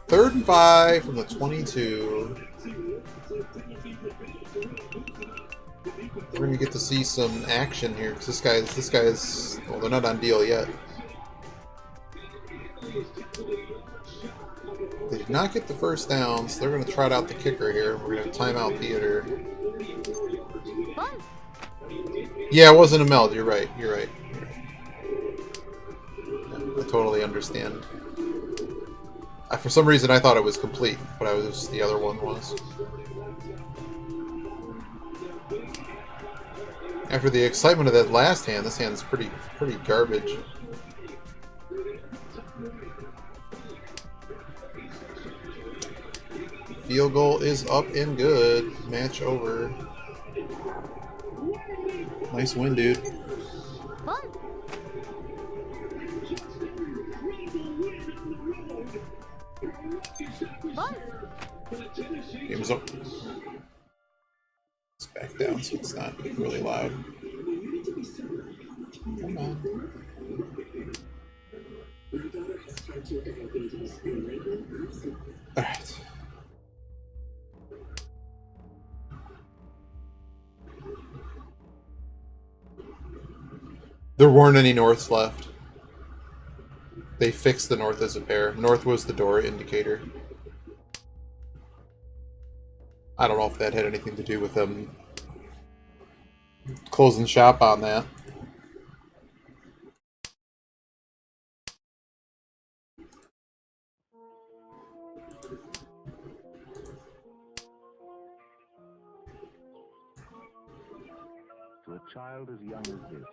3rd and 5 from the 22. We're gonna get to see some action here because this guy's well, they're not on deal yet. They did not get the first down, so they're gonna trot out the kicker here. We're gonna time out theater. Yeah, it wasn't a meld. You're right. You're right. Yeah, I totally understand. For some reason, I thought it was complete, but the other one was. After the excitement of that last hand, this hand's pretty garbage. Field goal is up and good. Match over. Nice win, dude. Game's up. Let's back down so it's not really loud. Come on. Alright. There weren't any norths left. They fixed the north as a pair. North was the door indicator. I don't know if that had anything to do with them closing shop on that. To a child as young as this,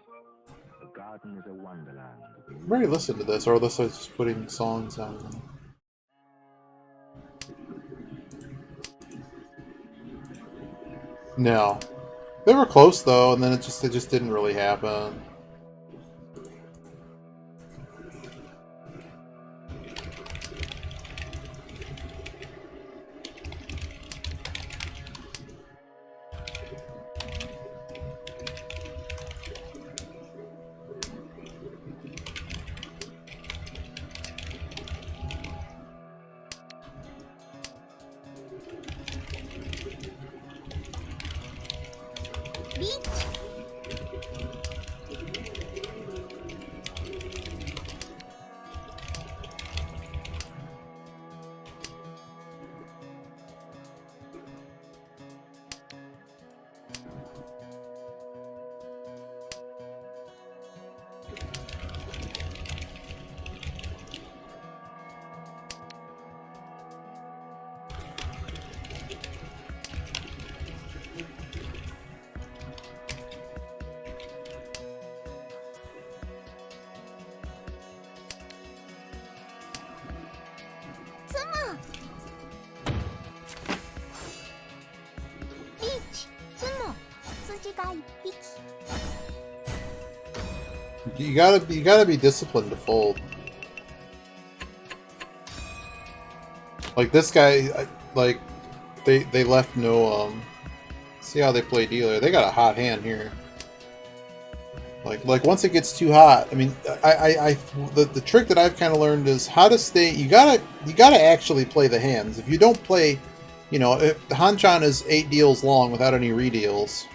the garden is a wonderland. I've already listened to this, or unless I was just putting songs on. No. They were close though, and then it just didn't really happen. You gotta be disciplined to fold. Like this guy, like they left no see how they play dealer. They got a hot hand here. Like once it gets too hot, I mean, the trick that I've kind of learned is how to stay. You gotta actually play the hands. If you don't play, you know, if the Hanchan is 8 deals long without any redeals,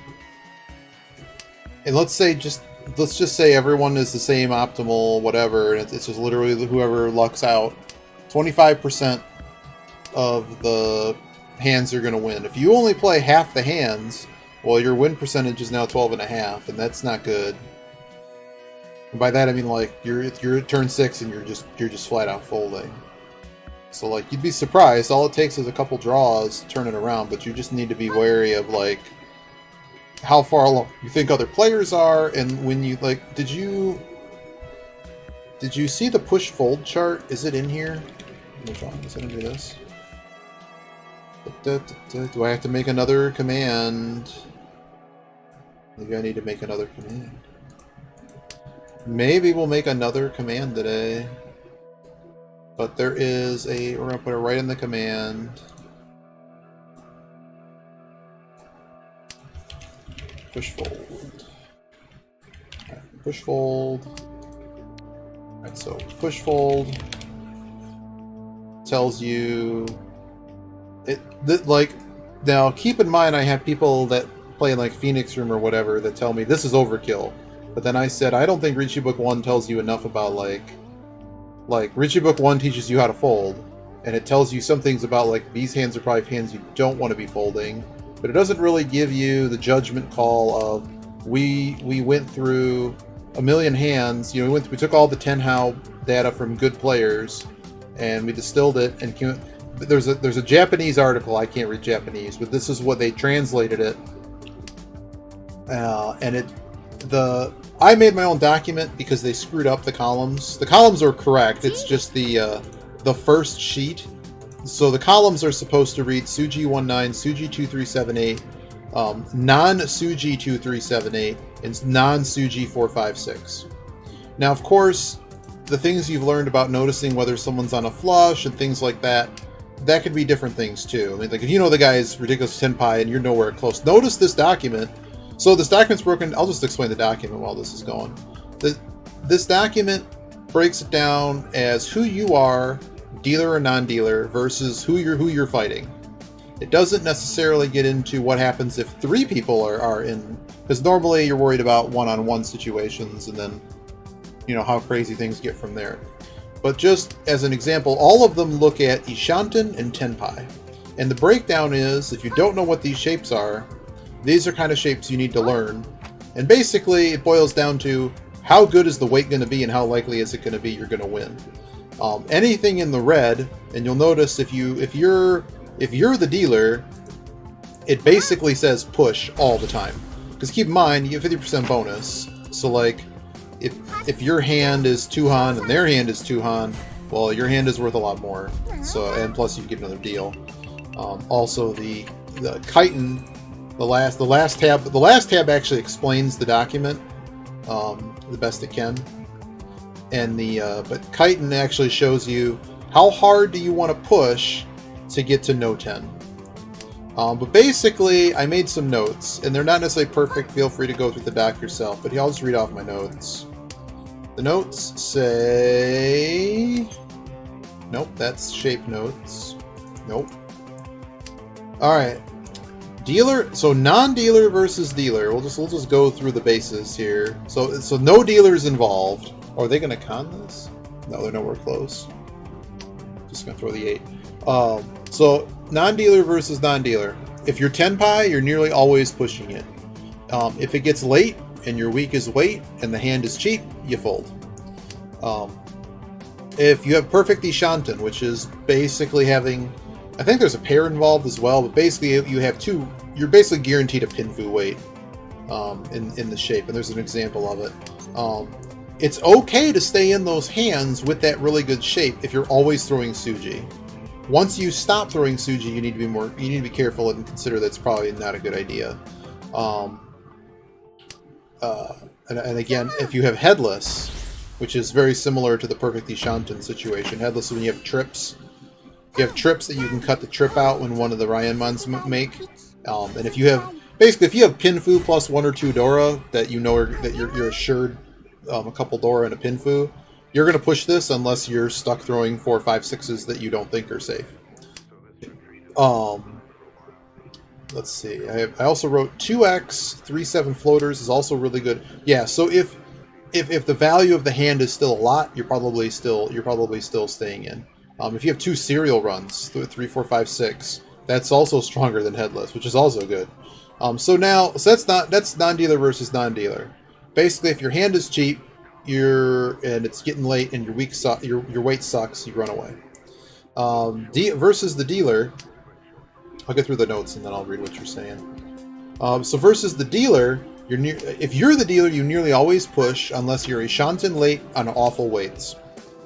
and let's just say everyone is the same optimal whatever, and it's just literally whoever lucks out. 25% of the hands are going to win. If you only play half the hands, well, your win percentage is now 12.5, and that's not good. And by that I mean like you're at turn 6 and you're just flat out folding. So like you'd be surprised. All it takes is a couple draws to turn it around, but you just need to be wary of like how far along you think other players are, and when you like did you see the push fold chart? Is it in here? Is it under this? Do I have to make another command? Maybe I need to make another command. Maybe we'll make another command today. But there is a... We're going to put it right in the command. Push fold. Right, push fold. Alright, so push fold tells you... like, now keep in mind I have people that play in like Phoenix Room or whatever that tell me this is overkill. But then I said I don't think Richi Book 1 tells you enough about like Richi Book 1 teaches you how to fold, and it tells you some things about like these hands are probably hands you don't want to be folding, but it doesn't really give you the judgment call of we went through a million hands, you know, we took all the Tenhou data from good players and we distilled it, and there's a Japanese article, I can't read Japanese, but this is what they translated it. And I made my own document because they screwed up the columns. The columns are correct. It's just the first sheet. So the columns are supposed to read Suji 19, Suji 2378, non-Suji 2378, and non-Suji 456. Now, of course, the things you've learned about noticing whether someone's on a flush and things like that could be different things too. I mean, like if you know the guy's ridiculous tenpai and you're nowhere close, notice this document. So this document's broken. I'll just explain the document while this is going. This document breaks it down as who you are, dealer or non-dealer, versus who you're fighting. It doesn't necessarily get into what happens if 3 people are in, because normally you're worried about one-on-one situations and then, you know, how crazy things get from there. But just as an example, all of them look at Ishanten and Tenpai. And the breakdown is, if you don't know what these shapes are, these are kind of shapes you need to learn. And basically, it boils down to how good is the weight going to be and how likely is it going to be you're going to win. Anything in the red, and you'll notice if you're the dealer, it basically says push all the time. Because keep in mind, you have 50% bonus. So like, if your hand is 2 Han and their hand is 2 Han, well, your hand is worth a lot more. So, and plus you get another deal. Also, the chitin, the last tab actually explains the document the best it can. And but chitin actually shows you how hard do you want to push to get to no 10. But basically, I made some notes, and they're not necessarily perfect. Feel free to go through the doc yourself, but I'll just read off my notes. The notes say... Nope, that's shape notes. Nope. Alright. Dealer, so non-dealer versus dealer. We'll just go through the bases here. So no dealers involved. Are they going to con this? No, they're nowhere close. Just going to throw the 8. So non-dealer versus non-dealer. If you're Tenpai, you're nearly always pushing it. If it gets late and your weak is weight and the hand is cheap, you fold. If you have perfect Ishanten, which is basically having, I think there's a pair involved as well, but basically you have 2, you're basically guaranteed a Pinfu weight in the shape, and there's an example of it. It's okay to stay in those hands with that really good shape if you're always throwing Suji. Once you stop throwing Suji, you need to be careful and consider that's probably not a good idea. And again, if you have headless, which is very similar to the perfect Ishanten situation, headless is when you have trips. You have trips that you can cut the trip out when one of the Ryanmons make. And if you have, basically, if you have Pinfu plus 1 or 2 Dora that you know that you're assured a couple Dora and a Pinfu, you're going to push this unless you're stuck throwing 4, 5, 6s that you don't think are safe. Let's see. I also wrote 2x 3/7 floaters is also really good. Yeah. So if the value of the hand is still a lot, you're probably still staying in. If you have 2 serial runs, 3, 4, 5, 6, that's also stronger than headless, which is also good. So that's non-dealer versus non-dealer. Basically, if your hand is cheap, and it's getting late and your weight sucks, you run away. Versus the dealer. I'll get through the notes and then I'll read what you're saying. So versus the dealer, if you're the dealer, you nearly always push unless you're a Shanten late on awful weights,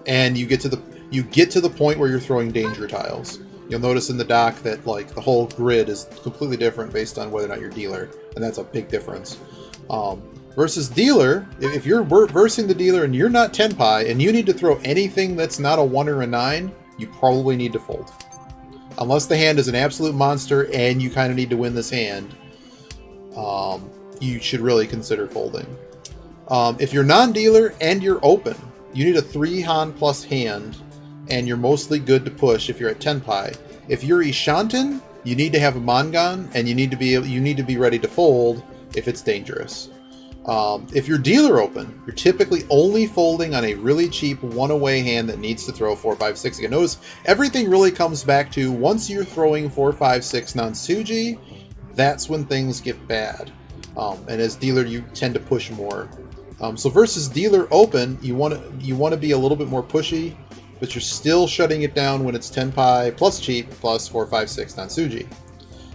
and you get to the point where you're throwing danger tiles. You'll notice in the doc that like the whole grid is completely different based on whether or not you're dealer, and that's a big difference. Versus dealer, if you're versing the dealer and you're not Tenpai and you need to throw anything that's not a 1 or a 9, you probably need to fold. Unless the hand is an absolute monster and you kind of need to win this hand, you should really consider folding. If you're non-dealer and you're open, you need a 3 Han plus hand, and you're mostly good to push if you're at Tenpai. If you're Ishanten, you need to have a Mangan, and you need to be ready to fold if it's dangerous. If you're dealer open, you're typically only folding on a really cheap one-away hand that needs to throw 4, 5, 6. Again, notice everything really comes back to once you're throwing 4, 5, 6 non-Suji, that's when things get bad. And as dealer, you tend to push more. So versus dealer open, you want to be a little bit more pushy, but you're still shutting it down when it's Tenpai plus cheap plus 4, 5, 6 non-Suji.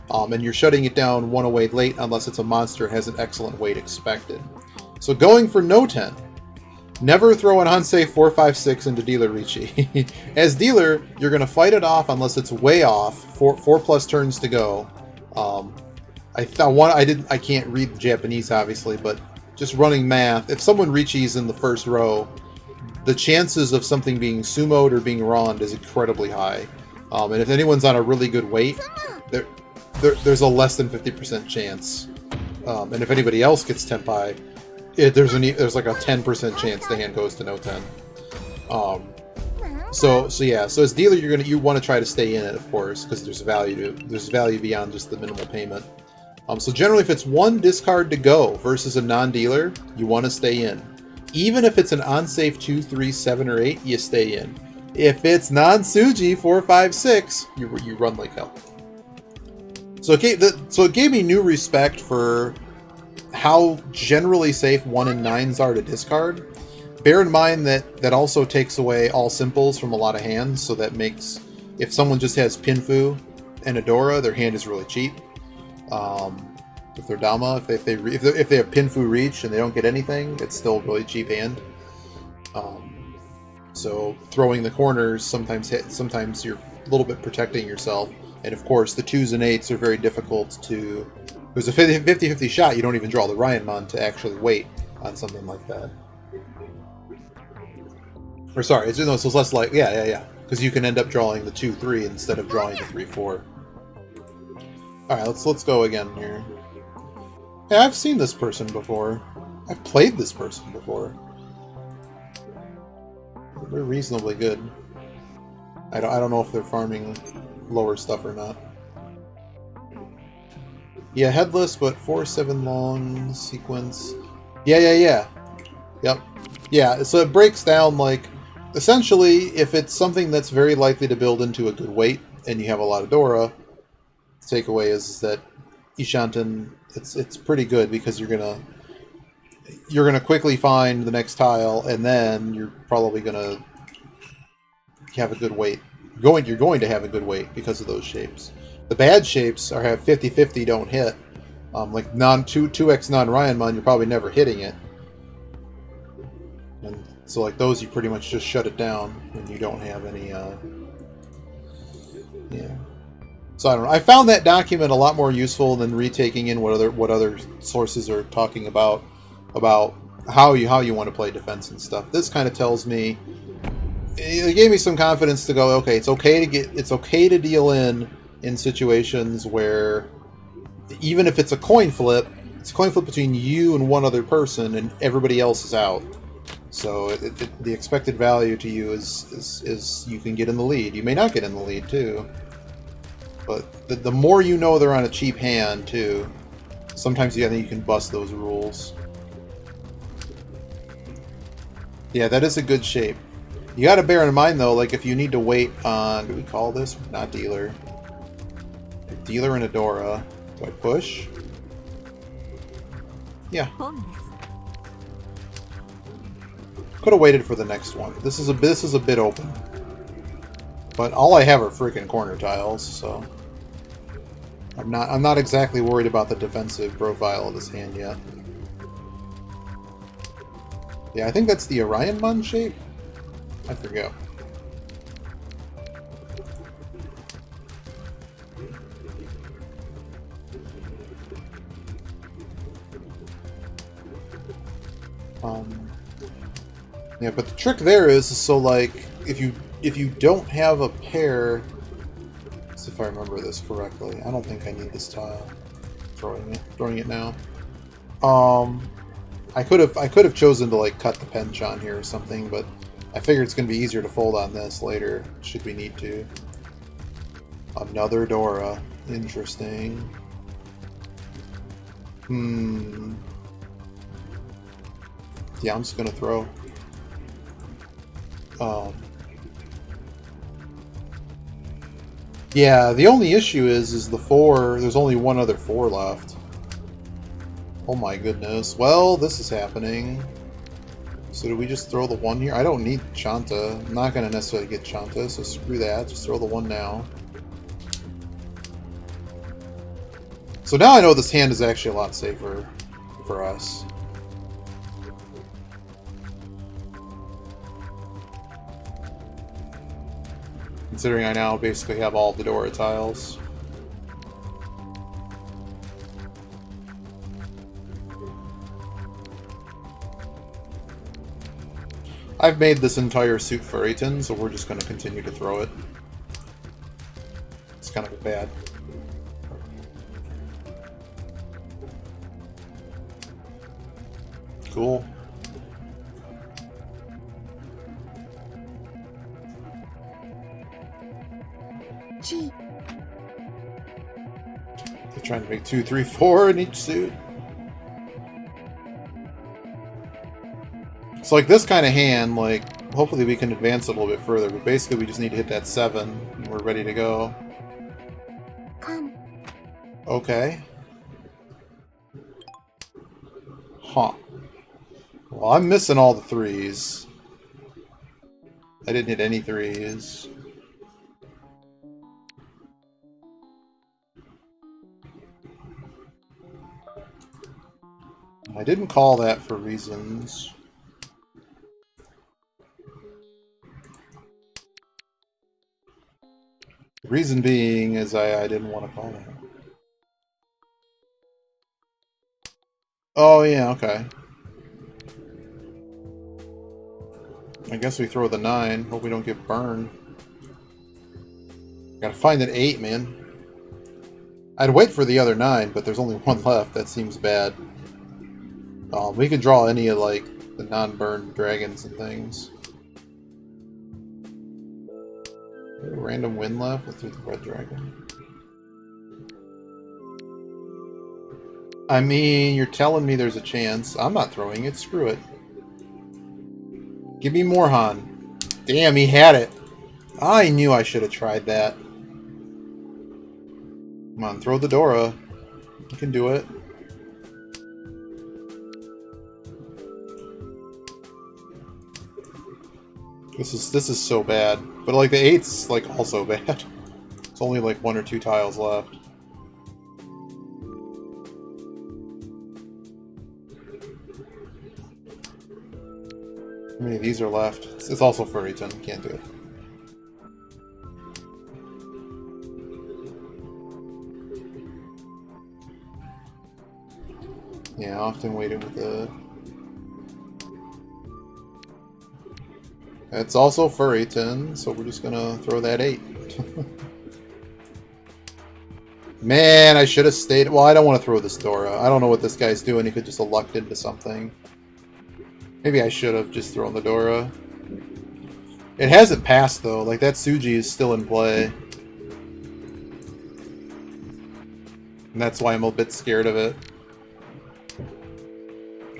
And you're shutting it down one away late unless it's a monster and has an excellent weight expected. So going for no 10. Never throw an Hansei 4, 5, 6 into dealer Richi. As dealer, you're going to fight it off unless it's way off. 4 plus turns to go. I can't read Japanese obviously, but just running math, if someone Richi's in the first row, the chances of something being sumoed or being roned is incredibly high. And if anyone's on a really good weight, there's a less than 50% chance. And if anybody else gets Tenpai, there's like a 10% chance the hand goes to no 10. So as dealer, you want to try to stay in it, of course, because there's value beyond just the minimal payment. So generally, if it's 1 discard to go versus a non-dealer, you want to stay in. Even if it's an unsafe 2, 3, 7, or 8, you stay in. If it's non-Suji 4, 5, 6, you run like hell. So it gave me new respect for how generally safe 1 and 9s are to discard. Bear in mind that also takes away all simples from a lot of hands, so that makes, if someone just has Pinfu and Adora, their hand is really cheap. If they're Dama, if they have Pinfu Reach and they don't get anything, it's still a really cheap hand. So throwing the corners sometimes you're a little bit protecting yourself. And of course, the 2s and 8s are very difficult to... There's a 50-50 shot, you don't even draw the Ryanmon to actually wait on something like that. Or sorry, it's less like... Yeah. Because you can end up drawing the 2-3 instead of drawing the 3-4. Alright, let's go again here. Yeah, I've seen this person before. I've played this person before. They're reasonably good. I don't know if they're farming lower stuff or not. Yeah, headless, but 4/7 long sequence. Yeah. Yep. Yeah, so it breaks down like, essentially, if it's something that's very likely to build into a good weight, and you have a lot of Dora, the takeaway is that Ishanten, it's pretty good because you're gonna quickly find the next tile, and then you're probably gonna have a good weight. You're going to have a good weight because of those shapes. The bad shapes have 50-50 don't hit. Like 2x non-Ryanmon, you're probably never hitting it. And so like those, you pretty much just shut it down when you don't have any, yeah. So I don't know. I found that document a lot more useful than retaking in what other sources are talking about. about how you want to play defense and stuff. This kind of tells me, it gave me some confidence to go, okay, it's okay to deal in situations where even if it's a coin flip, it's a coin flip between you and one other person, and everybody else is out. So the expected value to you is you can get in the lead. You may not get in the lead too, but the more you know they're on a cheap hand too, sometimes you can bust those rules. Yeah, that is a good shape. You got to bear in mind though, like if you need to wait on, do we call this not dealer? A dealer and a Dora. Do I push? Yeah. 本です Could have waited for the next one. This is a bit open. But all I have are freaking corner tiles, so I'm not exactly worried about the defensive profile of this hand yet. Yeah, I think that's the Orion Mun shape. I forget. Yeah, but the trick there is so like if you don't have a pair, let's see if I remember this correctly. I don't think I need this tile. Throwing it now. I could have chosen to like cut the penchant here or something, but I figured it's gonna be easier to fold on this later, should we need to. Another Dora. Interesting. Yeah, I'm just gonna throw. Yeah, the only issue is the 4, there's only one other 4 left. Oh my goodness. Well, this is happening. So do we just throw the 1 here? I don't need Chanta. I'm not gonna necessarily get Chanta, so screw that. Just throw the 1 now. So now I know this hand is actually a lot safer for us. Considering I now basically have all the Dora tiles. I've made this entire suit Furryton, so we're just going to continue to throw it. It's kind of bad. Cool. They're trying to make 2, 3, 4 in each suit. So like this kind of hand, like hopefully we can advance it a little bit further, but basically we just need to hit that 7 and we're ready to go. Okay. Huh. Well, I'm missing all the 3s. I didn't hit any 3s. I didn't call that for reasons. The reason being is I didn't want to call that. Oh yeah, okay. I guess we throw the 9. Hope we don't get burned. Gotta find an 8, man. I'd wait for the other 9, but there's only 1 left. That seems bad. We could draw any of, like, the non-burned dragons and things. A random win left? Let's do the red dragon. I mean, you're telling me there's a chance. I'm not throwing it. Screw it. Give me more Han. Damn, he had it. I knew I should have tried that. Come on, throw the Dora. You can do it. This is so bad. But like the 8's like also bad. It's only like 1 or 2 tiles left. How many of these are left? It's also Furryton. Can't do it. Yeah, often waited with the It's also Furryton, so we're just gonna throw that 8. Man, I should have stayed. Well, I don't want to throw this Dora. I don't know what this guy's doing. He could just elect into something. Maybe I should have just thrown the Dora. It hasn't passed, though. Like, that Suji is still in play. And that's why I'm a bit scared of it.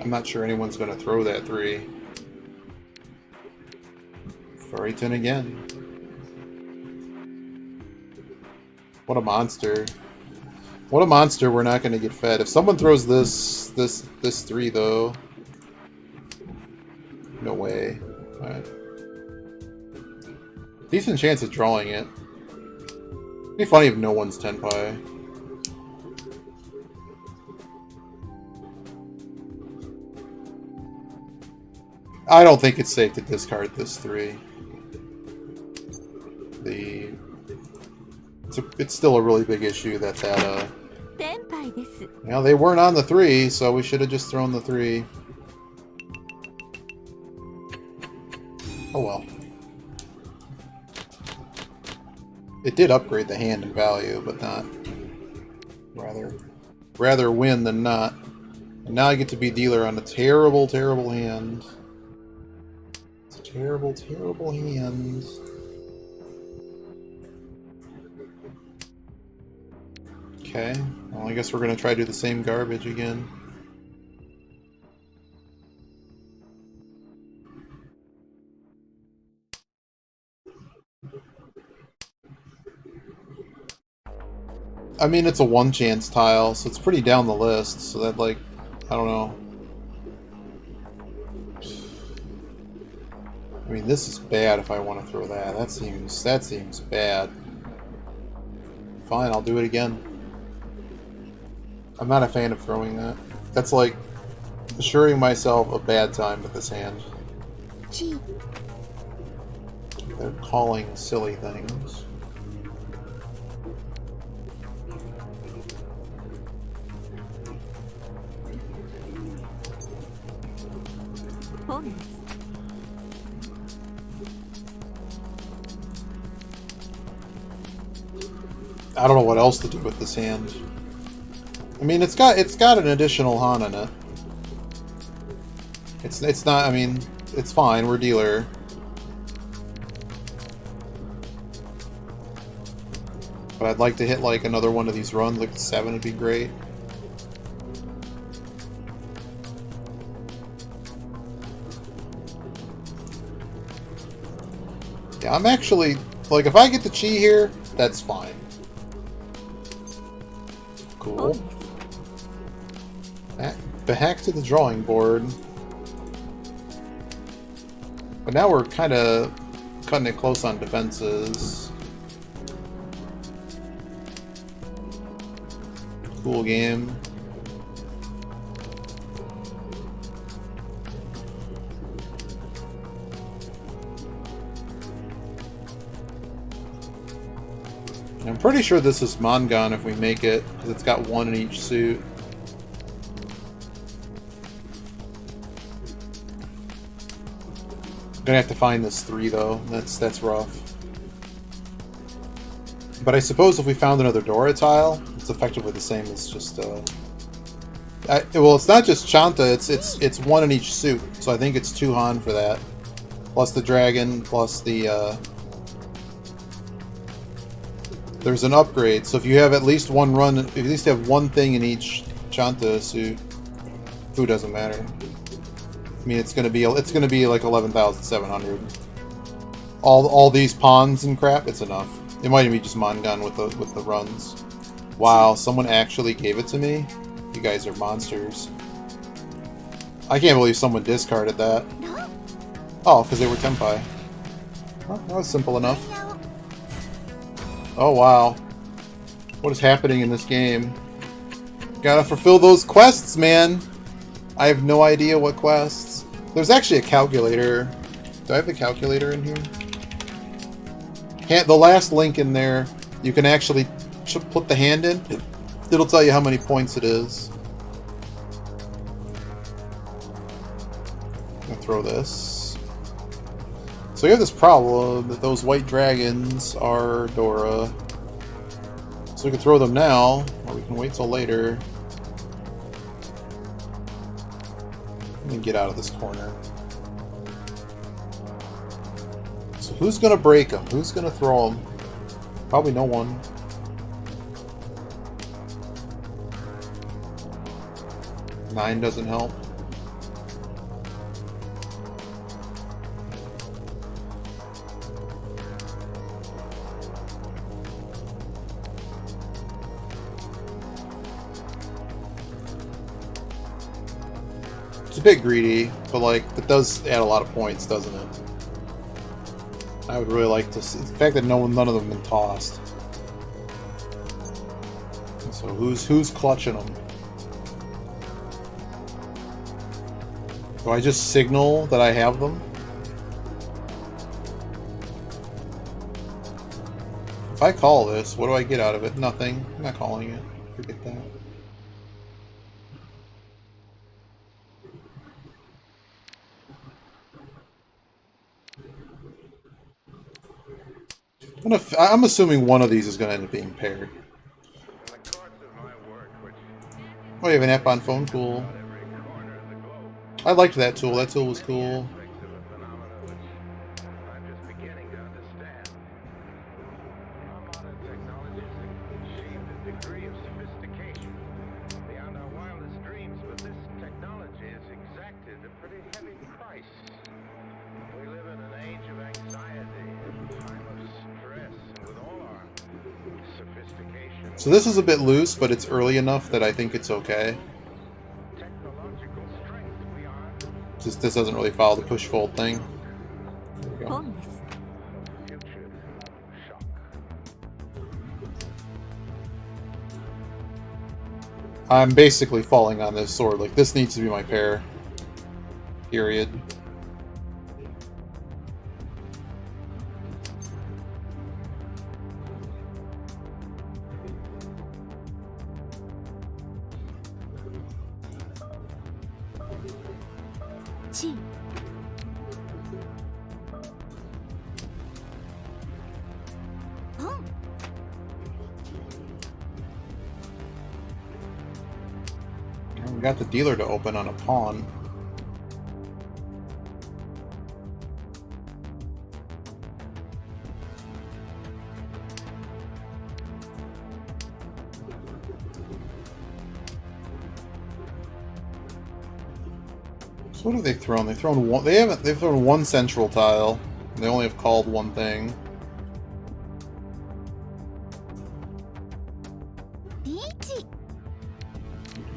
I'm not sure anyone's going to throw that 3. Furryton again. What a monster. What a monster we're not going to get fed. If someone throws this 3, though... No way. Alright. Decent chance of drawing it. It'd be funny if no one's Tenpai. I don't think it's safe to discard this 3. It's still a really big issue that you know, they weren't on the 3, so we should have just thrown the 3. Oh well. It did upgrade the hand in value, but not. Rather win than not. And now I get to be dealer on a terrible, terrible hand. It's a terrible, terrible hand. Okay. Well, I guess we're going to try to do the same garbage again. I mean, it's a 1-chance tile, so it's pretty down the list, so that, like, I don't know. I mean, this is bad if I want to throw that. That seems bad. Fine, I'll do it again. I'm not a fan of throwing that. That's like assuring myself a bad time with this hand. They're calling silly things. I don't know what else to do with this hand. I mean, it's got an additional Han in it. It's not. I mean, it's fine. We're dealer. But I'd like to hit like another one of these runs. Like 7 would be great. Yeah, I'm actually like, if I get the chi here, that's fine. Cool. Back to the drawing board. But now we're kind of cutting it close on defenses. Cool game. I'm pretty sure this is Mangan if we make it, because it's got 1 in each suit. Gonna have to find this 3 though. That's rough. But I suppose if we found another Dora tile, it's effectively the same as just well, it's not just Chanta, it's 1 in each suit. So I think it's 2 Han for that. Plus the dragon, plus the there's an upgrade. So if you have at least one run, if you at least have one thing in each Chanta suit, food doesn't matter. I mean, it's gonna be like 11,700. All these pawns and crap, it's enough. It might even be just Mangan with the runs. Wow, someone actually gave it to me. You guys are monsters. I can't believe someone discarded that. Oh, because they were Tenpai. Well, that was simple enough. Oh wow. What is happening in this game? Gotta fulfill those quests, man! I have no idea what quests. There's actually a calculator. Do I have the calculator in here? The last link in there, you can actually put the hand in. It'll tell you how many points it is. I'm gonna throw this. So we have this problem that those white dragons are Dora. So we can throw them now, or we can wait till later. Let me get out of this corner. So who's gonna break them? Who's gonna throw them? Probably no one. Nine doesn't help. It's a bit greedy, but like it does add a lot of points, doesn't it? I would really like to see the fact that none of them have been tossed. So who's clutching them? Do I just signal that I have them? If I call this, what do I get out of it? Nothing. I'm not calling it. Forget that. I'm assuming one of these is going to end up being paired. Oh, you have an app on phone? Cool. I liked that tool. That tool was cool. So this is a bit loose, but it's early enough that I think it's okay. Just this doesn't really follow the push-fold thing. There we go. I'm basically falling on this sword. Like, this needs to be my pair. Period. We got the dealer to open on a pawn. So what have they thrown? They've thrown one. They've thrown one central tile. And they only have called one thing.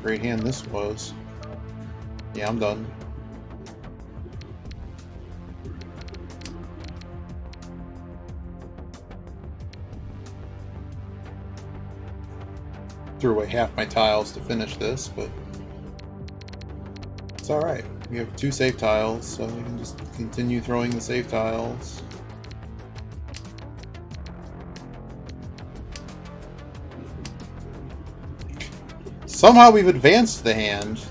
Great hand this was. Yeah, I'm done. Threw away half my tiles to finish this, but it's alright. We have 2 safe tiles, so we can just continue throwing the safe tiles. Somehow we've advanced the hand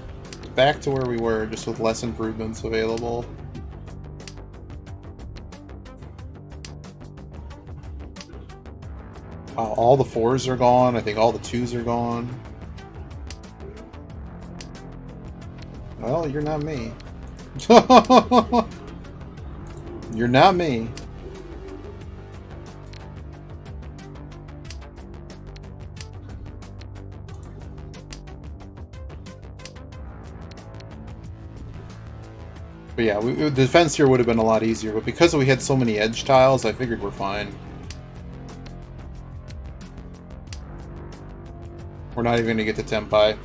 back to where we were, just with less improvements available. All the 4s are gone. I think all the 2s are gone. Well, you're not me. You're not me. But yeah, the defense here would have been a lot easier, but because we had so many edge tiles, I figured we're fine. We're not even going to get to Tempai.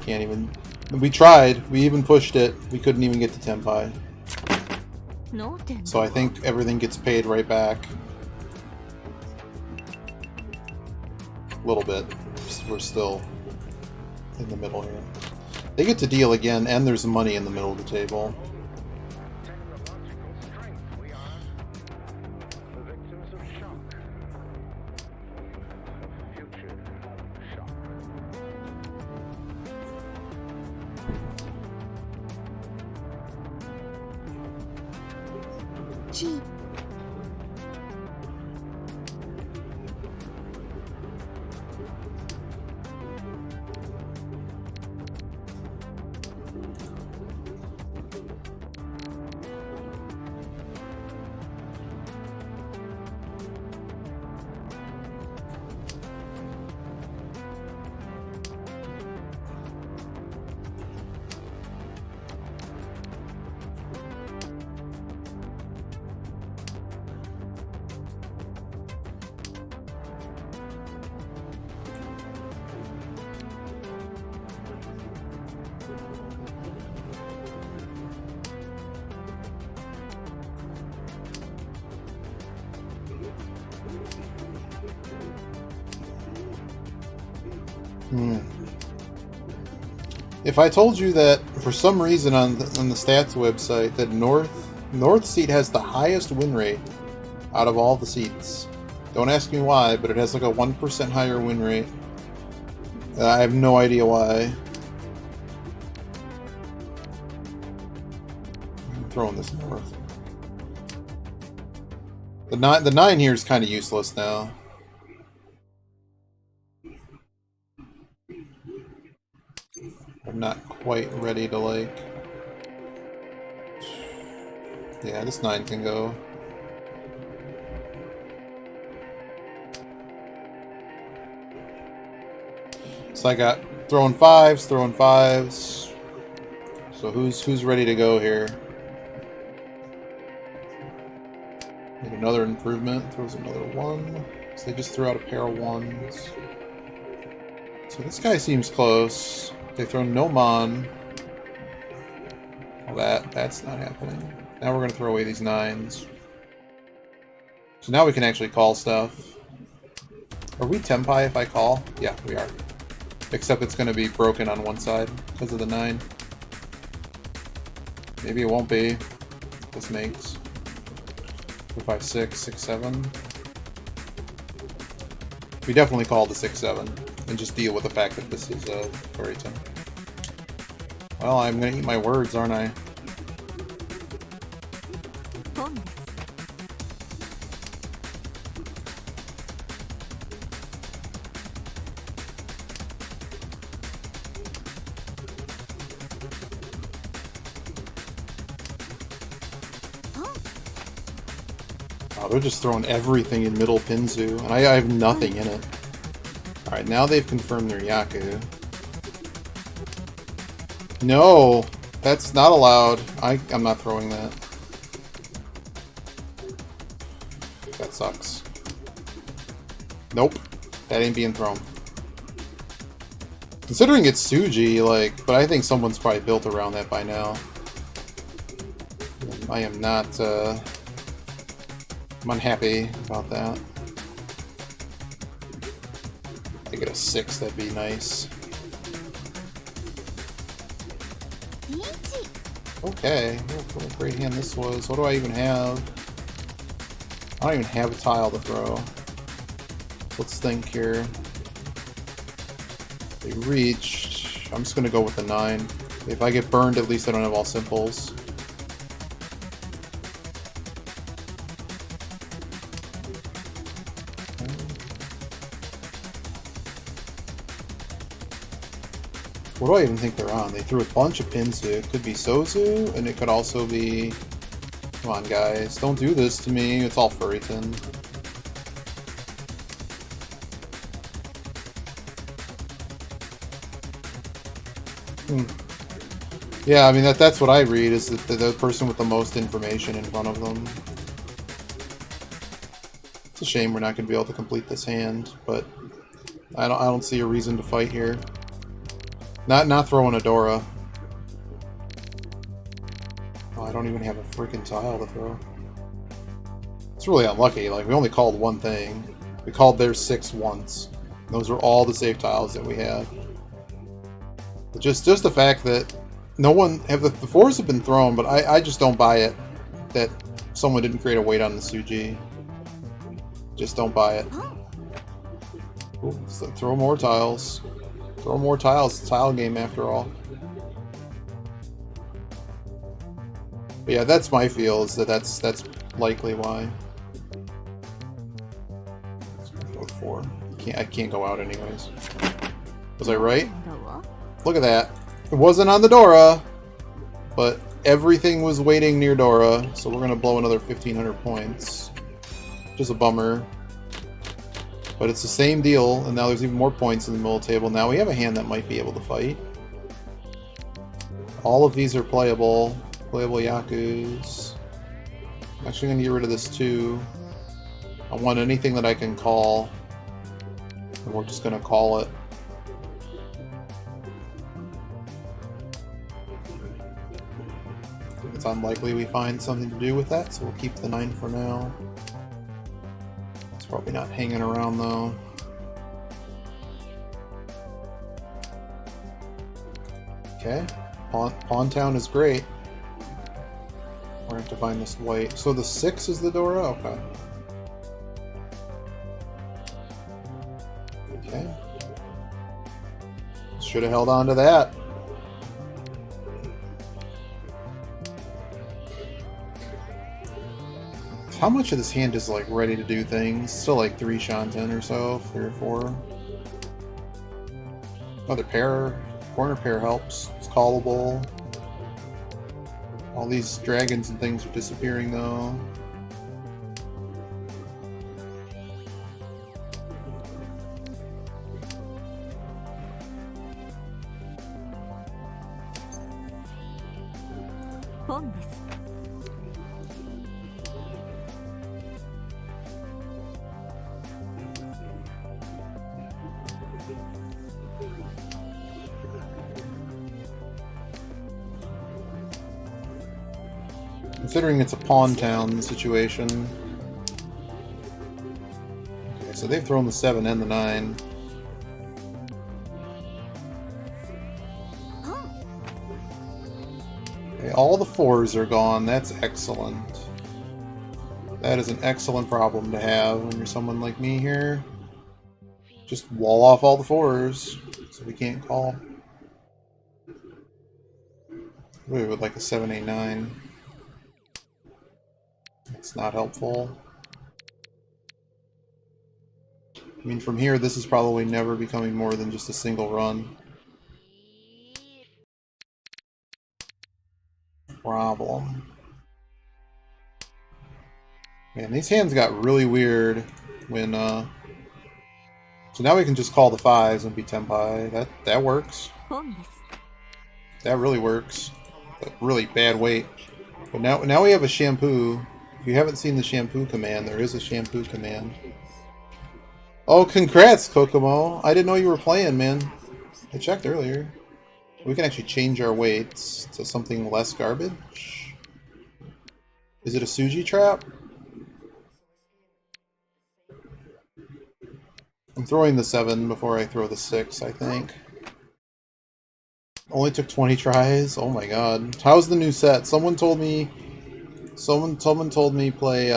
Can't even... We tried. We even pushed it. We couldn't even get to Tempai. So I think everything gets paid right back. A little bit. We're still in the middle here. They get to deal again, and there's money in the middle of the table. ち If I told you that for some reason on the stats website that North seat has the highest win rate out of all the seats, don't ask me why, but it has like a 1% higher win rate. I have no idea why. I'm throwing this North. The 9 here is kind of useless now. I'm not quite ready to, like... Yeah, this 9 can go. So I got throwing 5s. So who's ready to go here? Need another improvement. Throws another 1. So they just threw out a pair of 1s. So this guy seems close. They throw no mon. Well, that's not happening. Now we're gonna throw away these 9s. So now we can actually call stuff. Are we Tempai if I call? Yeah, we are. Except it's gonna be broken on one side because of the 9. Maybe it won't be. This makes 4, 5, 6, 6, 7. We definitely call the 6, 7. And just deal with the fact that this is a Furryton. Well, I'm gonna eat my words, aren't I? ポンです Wow, they're just throwing everything in middle Pinzu, and I have nothing in it. Alright, now they've confirmed their Yaku. No! That's not allowed. I'm not throwing that. That sucks. Nope. That ain't being thrown. Considering it's Suji, like, but I think someone's probably built around that by now. I am not, I'm unhappy about that. If I get a 6, that'd be nice. 1 Okay, what a great hand this was. What do I even have? I don't even have a tile to throw. Let's think here. They reached. I'm just gonna go with the 9. If I get burned, at least I don't have all simples. What do I even think they're on? They threw a bunch of pins to it. Could be Sozu, and it could also be... Come on, guys. Don't do this to me. It's all Furryton. Yeah, I mean, that's what I read, is that the person with the most information in front of them. It's a shame we're not going to be able to complete this hand, but I don't see a reason to fight here. Not throwing a Dora. Oh, I don't even have a freaking tile to throw. It's really unlucky. Like, we only called one thing. We called their 6 once. Those are all the safe tiles that we have. But just the fact that no one the 4s have been thrown, but I just don't buy it that someone didn't create a weight on the Suji. Just don't buy it. Ooh, so throw more tiles. Throw more tiles. It's a tile game after all. But yeah, that's my feel, is that's likely why. Go 4. I can't go out anyways. Was I right? Look at that. It wasn't on the Dora, but everything was waiting near Dora, so we're gonna blow another 1,500 points. Which is a bummer. But it's the same deal, and now there's even more points in the middle table. Now we have a hand that might be able to fight. All of these are playable. Playable Yakus. I'm actually going to get rid of this too. I want anything that I can call. And we're just going to call it. It's unlikely we find something to do with that, so we'll keep the 9 for now. It's probably not hanging around though. Okay. Pawn Town is great. We're going to have to find this white. So the 6 is the Dora? Okay. Okay. Should have held on to that. How much of this hand is like ready to do things? Still like 3 Shanten or so, 3 or 4. Another pair. Corner pair helps. It's callable. All these dragons and things are disappearing though. Considering it's a pawn town situation. Okay, so they've thrown the 7 and the 9. Okay, all the 4s are gone. That's excellent. That is an excellent problem to have when you're someone like me here. Just wall off all the 4s so we can't call. We would like a 7, 8, 9. It's not helpful. I mean, from here, this is probably never becoming more than just a single run. Problem. Man, these hands got really weird when, So now we can just call the 5s and be Tenpai. That works. That really works. But really bad weight. But now we have a shampoo. If you haven't seen the shampoo command, there is a shampoo command. Oh, congrats, Kokomo! I didn't know you were playing, man. I checked earlier. We can actually change our weights to something less garbage. Is it a Suji trap? I'm throwing the 7 before I throw the 6, I think. Only took 20 tries? Oh my god. How's the new set? Someone told me play,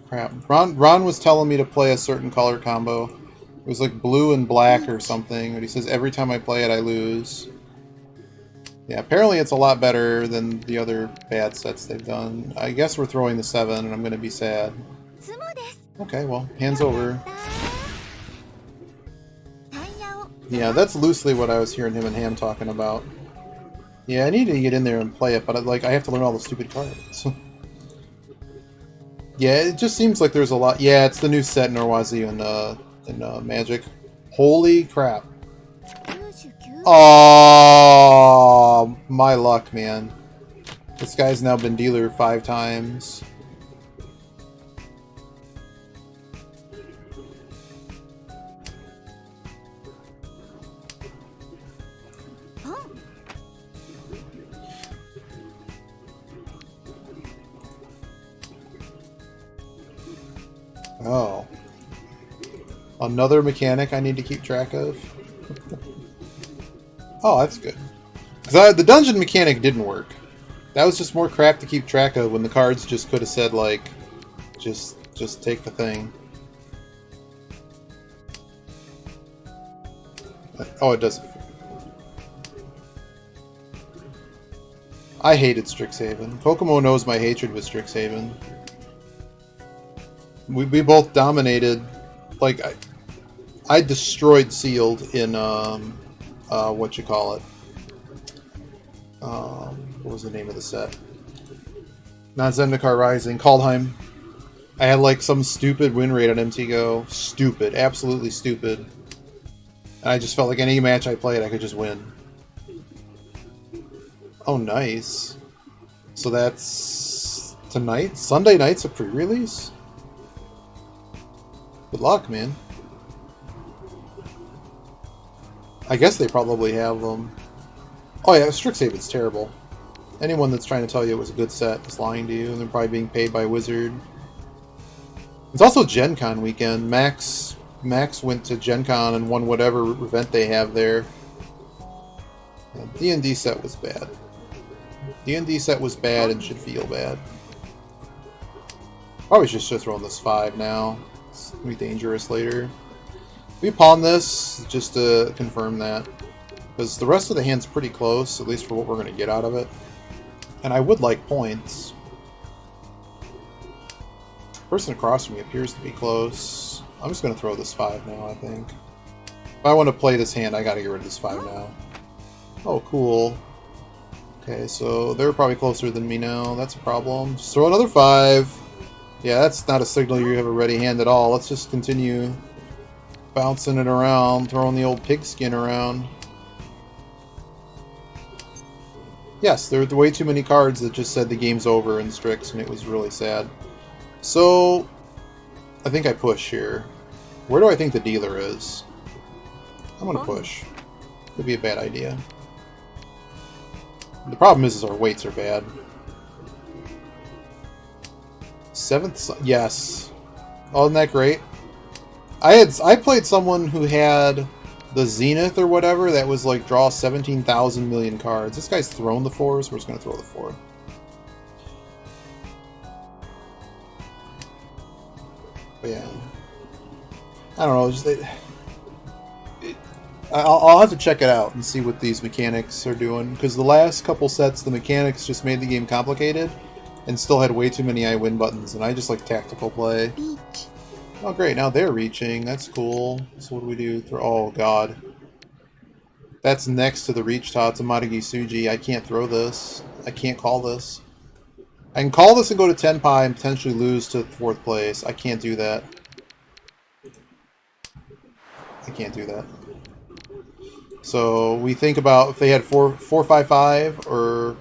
crap. Ron was telling me to play a certain color combo. It was like blue and black or something, but he says every time I play it I lose. Yeah, apparently it's a lot better than the other bad sets they've done. I guess we're throwing the 7 and I'm gonna be sad. Okay, well, hands over. Yeah, that's loosely what I was hearing him and Ham talking about. Yeah, I need to get in there and play it, but I have to learn all the stupid cards. Yeah, it just seems like there's a lot. Yeah, it's the new set in Norwazi and Magic. Holy crap. Oh, my luck, man. This guy's now been dealer 5 times. Oh. Another mechanic I need to keep track of? Oh, that's good. Because the dungeon mechanic didn't work. That was just more crap to keep track of when the cards just could have said, like, just take the thing. Oh, it does. I hated Strixhaven. Kokomo knows my hatred with Strixhaven. We both dominated. Like, I destroyed Sealed in, what you call it. What was the name of the set? Not Zendikar Rising, Kaldheim. I had like some stupid win rate on MTGO. Stupid. Absolutely stupid. And I just felt like any match I played, I could just win. Oh, nice. So that's tonight? Sunday night's a pre-release? Good luck, man. I guess they probably have them. Oh yeah, Strixhaven's terrible. Anyone that's trying to tell you it was a good set is lying to you, and they're probably being paid by Wizard. It's also Gen Con weekend. Max went to Gen Con and won whatever event they have there. D&D set was bad. D&D set was bad and should feel bad. Probably just should have thrown this 5 now. It's going to be dangerous later. We pawn this just to confirm that. Because the rest of the hand's pretty close, at least for what we're going to get out of it. And I would like points. Person across from me appears to be close. I'm just going to throw this 5 now, I think. If I want to play this hand, I got to get rid of this 5 now. Oh, cool. Okay, so they're probably closer than me now. That's a problem. Just throw another 5. Yeah, that's not a signal you have a ready hand at all. Let's just continue bouncing it around, throwing the old pigskin around. Yes, there were way too many cards that just said the game's over in Strix, and it was really sad. So, I think I push here. Where do I think the dealer is? I'm gonna push. Could be a bad idea. The problem is our weights are bad. 7th, yes. Oh, isn't that great? I played someone who had the Zenith or whatever that was like draw 17,000 million cards. This guy's thrown the 4s. We're just gonna throw the 4. But yeah, I don't know. Just I'll have to check it out and see what these mechanics are doing, because the last couple sets, the mechanics just made the game complicated, and still had way too many I win buttons, and I just like tactical play. Oh great, now they're reaching. That's cool. So what do we do? Oh god, that's next to the reach tot to Marigi Suji. I can't throw this. I can't call this. I can call this and go to 10 pi and potentially lose to 4th place. I can't do that. I can't do that. So we think about if they had 4-5-5 or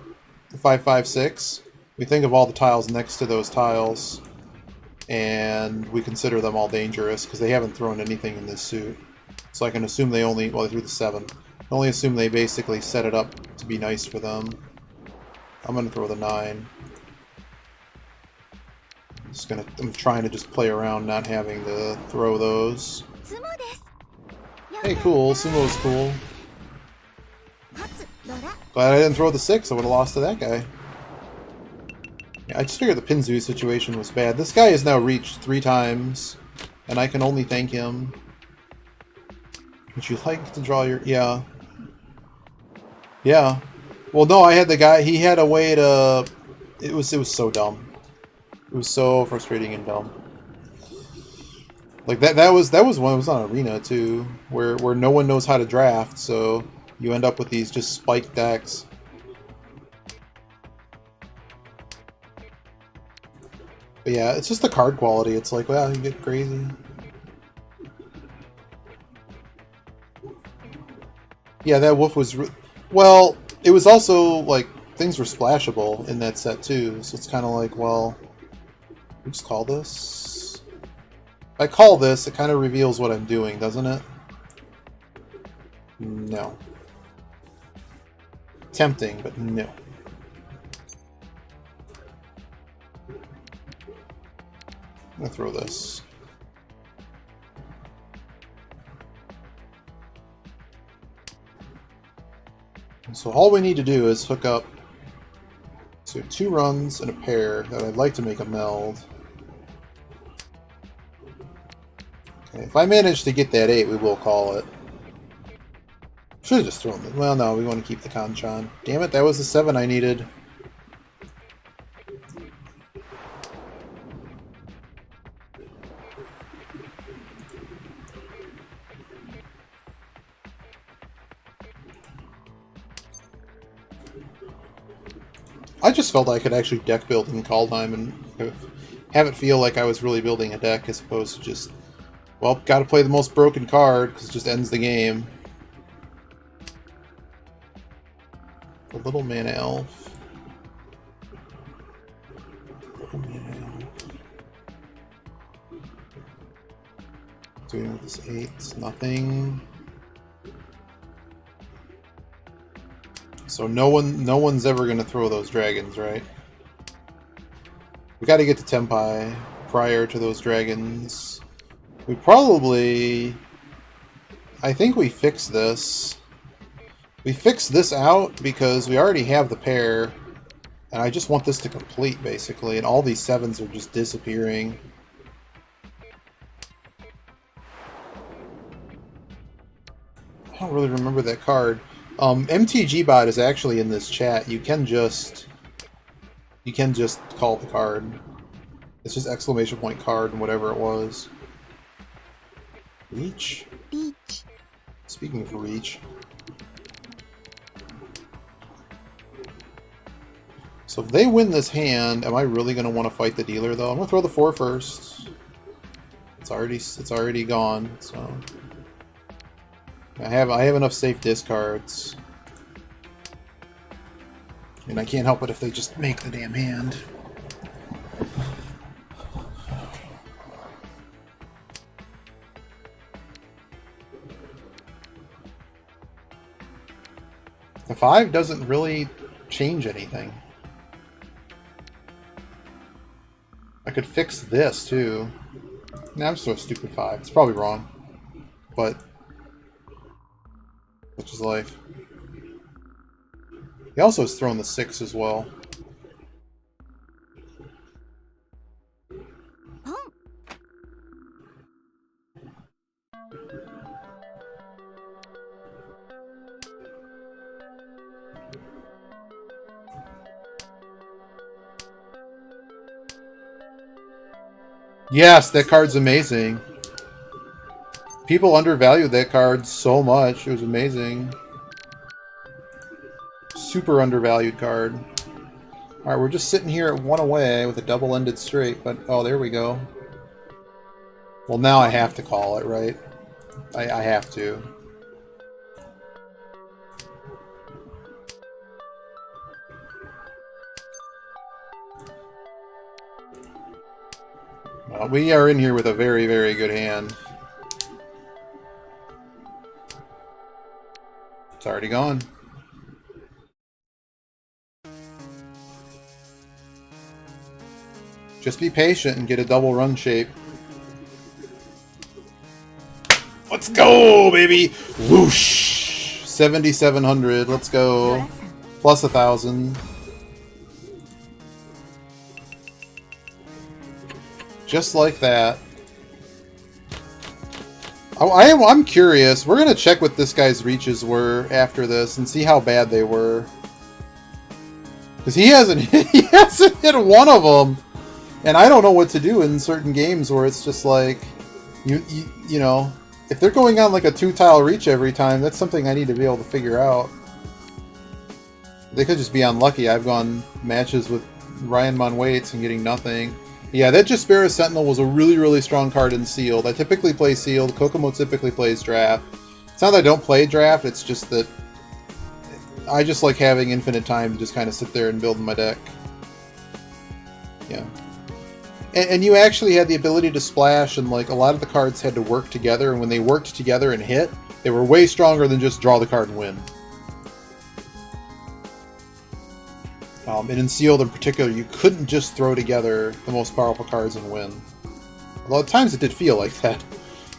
5-5-6. We think of all the tiles next to those tiles, and we consider them all dangerous because they haven't thrown anything in this suit. So I can assume they only, well, they threw the 7. I only assume they basically set it up to be nice for them. I'm gonna throw the 9. I'm trying to just play around not having to throw those. Hey, cool. Sumo's cool. Glad I didn't throw the 6. I would have lost to that guy. Yeah, I just figured the Pinzu situation was bad. This guy has now reached 3 times, and I can only thank him. Would you like to draw your... Yeah. Yeah. Well, no, I had the guy... He had a way to... It was so dumb. It was so frustrating and dumb. Like that was one. It was on Arena too, where no one knows how to draft, so you end up with these just spiked decks. But yeah, it's just the card quality. It's like, wow, you get crazy. Yeah, that wolf was... Well, it was also like things were splashable in that set too, so it's kind of like, well. We just call this? If I call this, it kind of reveals what I'm doing, doesn't it? No. Tempting, but no. I'm gonna throw this. So all we need to do is hook up so 2 runs and a pair that I'd like to make a meld. Okay, if I manage to get that 8, we will call it. Should have just thrown it. Well, no, we want to keep the Kanchan. Damn it, that was the 7 I needed. I just felt I could actually deck build in Kaldheim and have it feel like I was really building a deck as opposed to just, well, gotta play the most broken card because it just ends the game. The little mana elf. Little mana elf. Doing with this 8, nothing. So no one's ever gonna throw those dragons, right? We gotta get to Tempai prior to those dragons. We probably... I think we fix this. We fix this out because we already have the pair. And I just want this to complete, basically. And all these 7s are just disappearing. I don't really remember that card. MTG bot is actually in this chat. You can just call the card. It's just exclamation point card and whatever it was. Reach? Reach. Speaking of reach. So if they win this hand, am I really going to want to fight the dealer though? I'm going to throw the 4 first. It's already gone, so I have enough safe discards. And I can't help it if they just make the damn hand. The 5 doesn't really change anything. I could fix this too. Nah, I'm so stupid 5. It's probably wrong. But such is life. He also has thrown the 6 as well. Yes, that card's amazing. People undervalued that card so much. It was amazing. Super undervalued card. Alright, we're just sitting here at 1 away with a double-ended straight, but oh, there we go. Well, now I have to call it, right? I have to. We are in here with a very, very good hand. It's already gone. Just be patient and get a double run shape. Let's go, baby! Whoosh! 7,700. Let's go. Plus 1,000. Just like that. I'm curious. We're gonna check what this guy's reaches were after this and see how bad they were. Because he hasn't hit one of them, and I don't know what to do in certain games where it's just like, you know, if they're going on like a 2-tile reach every time, that's something I need to be able to figure out. They could just be unlucky. I've gone matches with Ryan Monwaits and getting nothing. Yeah, that Jaspera Sentinel was a really, really strong card in Sealed. I typically play Sealed. Kokomo typically plays Draft. It's not that I don't play Draft, it's just that I just like having infinite time to just kind of sit there and build my deck. Yeah. And you actually had the ability to splash, and like a lot of the cards had to work together, and when they worked together and hit, they were way stronger than just draw the card and win. And in Sealed in particular, you couldn't just throw together the most powerful cards and win. Although at times it did feel like that.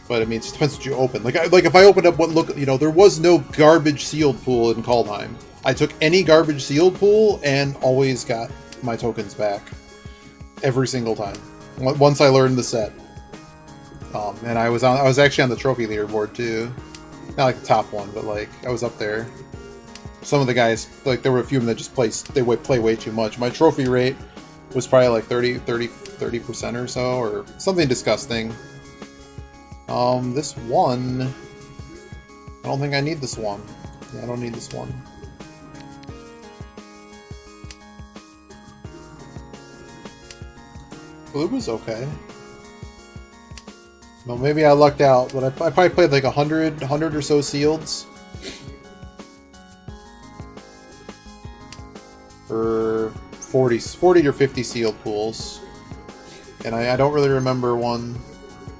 But I mean, it just depends what you open. Like if I opened up what look, you know, there was no garbage Sealed pool in Kaldheim. I took any garbage Sealed pool and always got my tokens back. Every single time. Once I learned the set. And I was actually on the trophy leaderboard too. Not like the top one, but like I was up there. Some of the guys, like there were a few of them that just play way too much. My trophy rate was probably like 30% or so, or something disgusting. This one, I don't think I need this one. Yeah, I don't need this one. Blue was okay. Well, maybe I lucked out, but I probably played like 100 or so sealeds. For 40 or 50 sealed pools. And I don't really remember one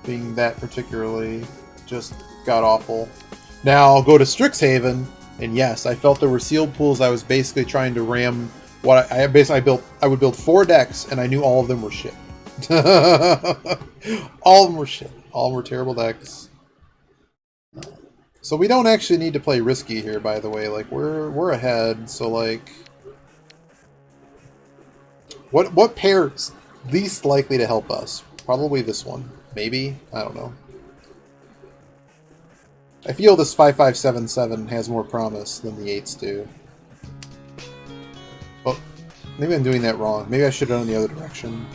being that particularly just god-awful. Now, I'll go to Strixhaven, and yes, I felt there were sealed pools. I was basically trying to ram what I would build 4 decks, and I knew all of them were shit. All of them were shit. All of them were terrible decks. So we don't actually need to play risky here, by the way. Like, we're ahead, so like... What pair's least likely to help us? Probably this one. Maybe? I don't know. I feel this 5577 has more promise than the 8s do. Well, maybe I'm doing that wrong. Maybe I should have done it the other direction.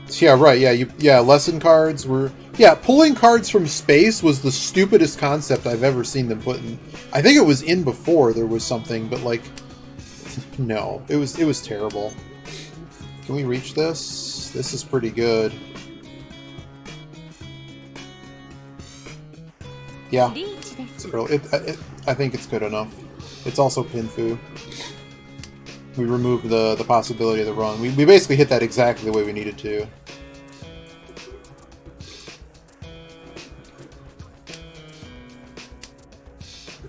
Yeah, right, yeah, lesson cards were... Yeah, pulling cards from space was the stupidest concept I've ever seen them put in. I think it was in before there was something, but like... No, it was terrible. Can we reach this? This is pretty good. Yeah, it's early. I think it's good enough. It's also Pinfu. We removed the possibility of the run. We basically hit that exactly the way we needed to.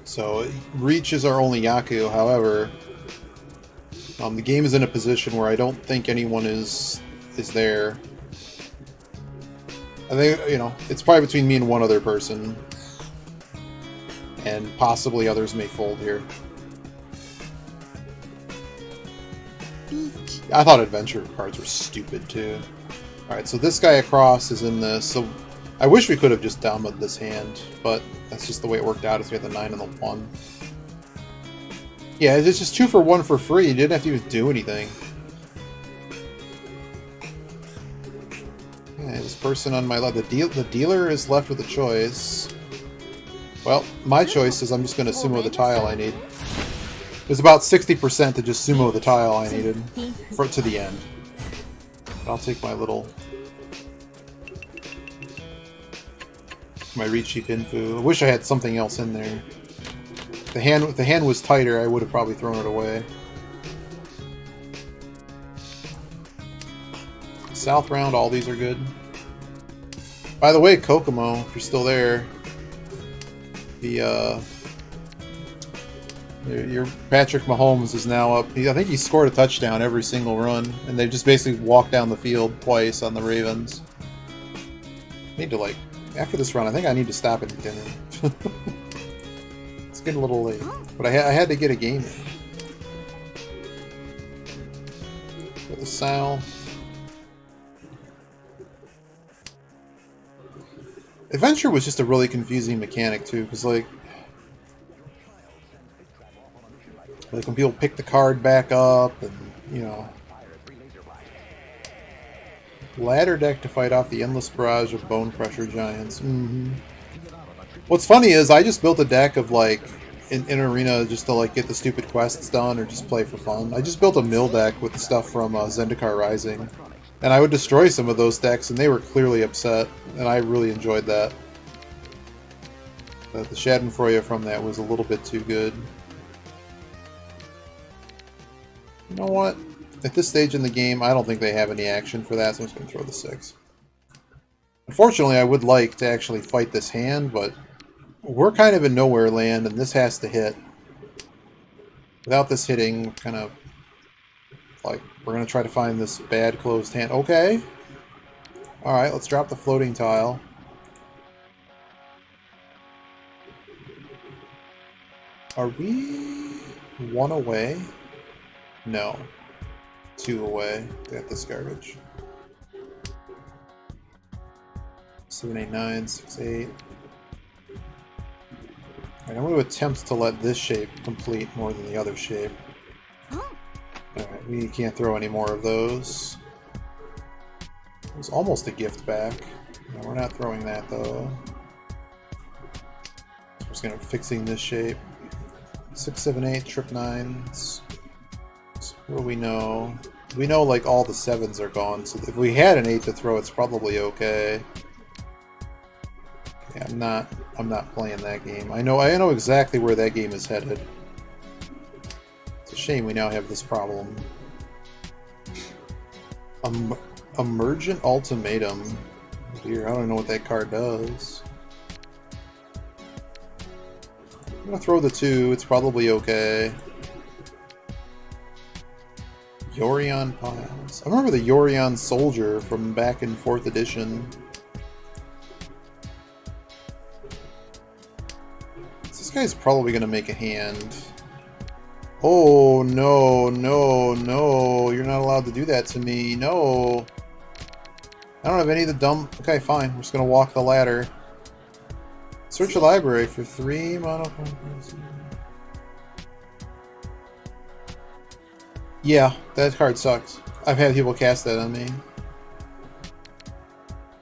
So, Reach is our only Yaku, however... the game is in a position where I don't think anyone is there. I think, you know, it's probably between me and one other person. And possibly others may fold here. I thought adventure cards were stupid too. Alright, so this guy across is in this. So I wish we could have just downloaded this hand, but that's just the way it worked out, is we had the 9 and the 1. Yeah, it's just 2 for 1 for free. You didn't have to even do anything. Yeah, this person on my left, the dealer is left with a choice. Well, my choice is I'm just going to sumo the tile I need. There's about 60% to just sumo the tile I needed to the end. I'll take my little... my Ricci Pinfu. I wish I had something else in there. If the hand was tighter, I would have probably thrown it away. South round, all these are good. By the way, Kokomo, if you're still there, your Patrick Mahomes is now up. I think he scored a touchdown every single run, and they've just basically walked down the field twice on the Ravens. Need to, like, after this run, I think I need to stop and eat dinner. It's getting a little late, but I had to get a game in. For the South. Adventure was just a really confusing mechanic too, because like when people pick the card back up, and you know, ladder deck to fight off the endless barrage of Bone Crusher Giants. What's funny is I just built a deck of like in arena just to like get the stupid quests done or just play for fun. I just built a mill deck with the stuff from Zendikar Rising. And I would destroy some of those decks, and they were clearly upset, and I really enjoyed that. The Schadenfreude from that was a little bit too good. You know what? At this stage in the game, I don't think they have any action for that, so I'm just going to throw the 6. Unfortunately, I would like to actually fight this hand, but we're kind of in nowhere land, and this has to hit. Without this hitting, kind of... like, we're going to try to find this bad closed hand. Okay. Alright, let's drop the floating tile. Are we 1 away? No. 2 away. Got this garbage. 7, 8, 9, 6, 8. Alright, I'm going to attempt to let this shape complete more than the other shape. Alright, we can't throw any more of those. It was almost a gift back. No, we're not throwing that though. I'm just gonna fixing this shape. 6, 7, 8, trip 9s. So what do we know? We know like all the 7s are gone, so if we had an 8 to throw, it's probably okay. Okay, I'm not playing that game. I know exactly where that game is headed. It's a shame we now have this problem. Emergent Ultimatum. Dear, I don't know what that card does. I'm gonna throw the 2, it's probably okay. Yorion Piles. I remember the Yorion Soldier from back in 4th edition. This guy's probably gonna make a hand. Oh, no, no, no. You're not allowed to do that to me. No. I don't have any of the dumb... Okay, fine. We're just gonna walk the ladder. Search a library for 3 monochrome. Yeah, that card sucks. I've had people cast that on me.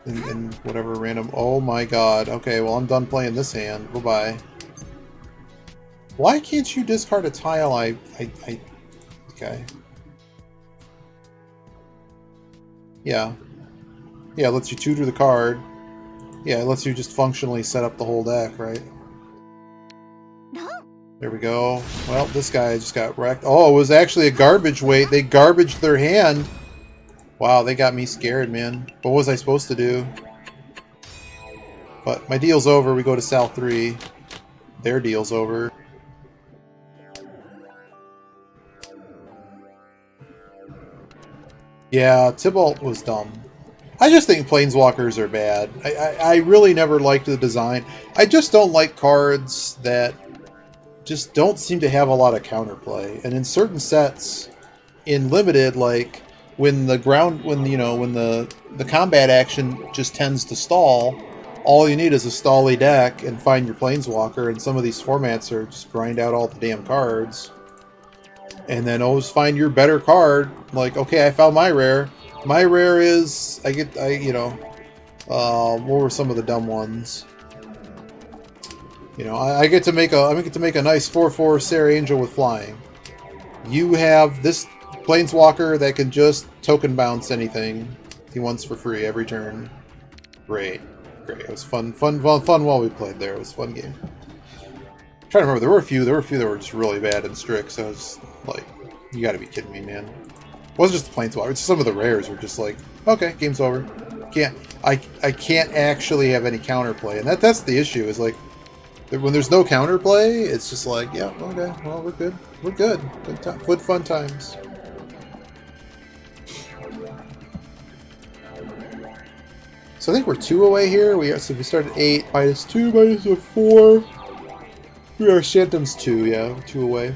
In whatever random... Oh my god. Okay, well I'm done playing this hand. Bye-bye. Why can't you discard a tile? Okay. Yeah. Yeah, it lets you tutor the card. Yeah, it lets you just functionally set up the whole deck, right? There we go. Well, this guy just got wrecked. Oh, it was actually a garbage weight. They garbaged their hand. Wow, they got me scared, man. What was I supposed to do? But my deal's over. We go to Sal 3. Their deal's over. Yeah, Tybalt was dumb. I just think Planeswalkers are bad. I really never liked the design. I just don't like cards that just don't seem to have a lot of counterplay. And in certain sets, in limited, like when the combat action just tends to stall, all you need is a stally deck and find your Planeswalker. And some of these formats are just grind out all the damn cards. And then always find your better card. Like, okay, I found my rare. My rare is what were some of the dumb ones? You know, I get to make a nice 4/4 Sarah Angel with flying. You have this Planeswalker that can just token bounce anything he wants for free every turn. Great. It was fun while we played there. It was a fun game. I'm trying to remember, there were a few that were just really bad in Strix. So I was like, you gotta be kidding me, man. It wasn't just the Planeswalker, it's some of the rares were just like, okay, game's over. I can't actually have any counterplay, and that's the issue, is like, when there's no counterplay, it's just like, yeah, okay, well, we're good. We're good. Good fun times. So I think we're 2 away here. So we started 8, -2, -4. We are Shantum's 2, yeah, 2 away.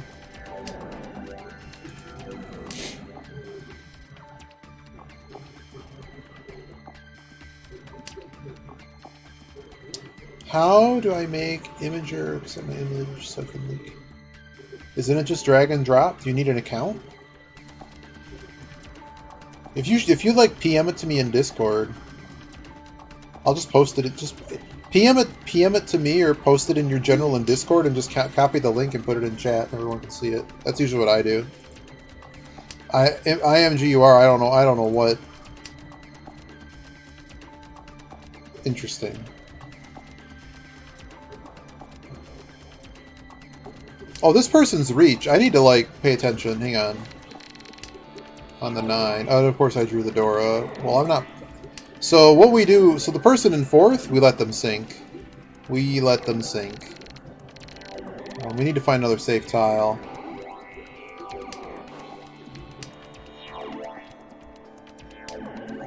How do I make Imager accept my image so I can leak? Isn't it just drag and drop? Do you need an account? If you like PM it to me in Discord, I'll just post it. Just PM it to me, or post it in your general in Discord, and just copy the link and put it in chat. Everyone can see it. That's usually what I do. IMGUR. I don't know what. Interesting. Oh, this person's reach. I need to, like, pay attention. Hang on. On the 9. Oh, and of course I drew the Dora. Well, I'm not... So, what we do... So, the person in 4th, we let them sink. We let them sink. We need to find another safe tile.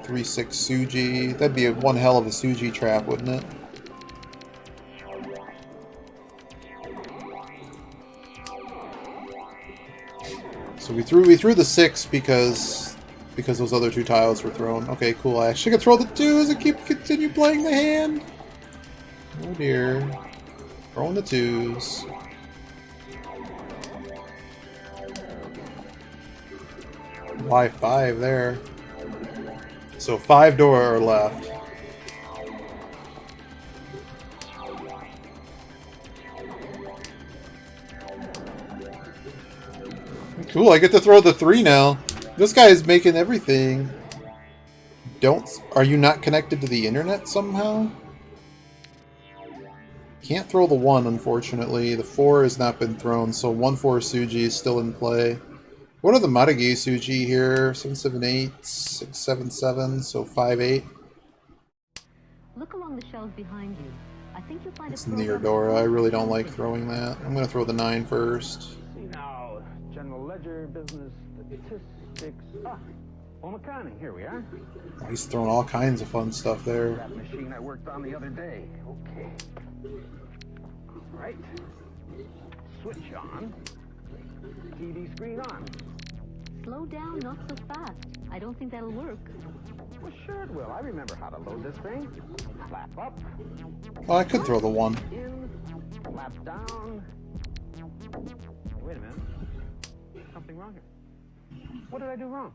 (3/6) Suji. That'd be one hell of a Suji trap, wouldn't it? So we threw the 6 because those other 2 tiles were thrown. Okay, cool. I actually can throw the 2s and continue playing the hand. Oh dear. Throwing the 2s. Why 5 there? So 5 Dora are left. Cool, I get to throw the 3 now. This guy is making everything. Are you not connected to the internet somehow? Can't throw the 1, unfortunately. The 4 has not been thrown, so 1-4 Suji is still in play. What are the Maragi Suji here? 778, 677, so 5-8. Look along the shelves behind you. I think you'll find It's a near program Dora. I with really don't like something. throwing that. I'm going to throw the 9 first. See now, general ledger, business, statistics. Ah, home accounting. Here we are. Oh, he's throwing all kinds of fun stuff there. That machine I worked on the other day. Okay. All right. Switch on. TV screen on. Slow down, not so fast. I don't think that'll work. Well, sure it will. I remember how to load this thing. Flap up, Oh, I could throw the 1. in, flap down. Wait a minute. Something wrong here. What did I do wrong?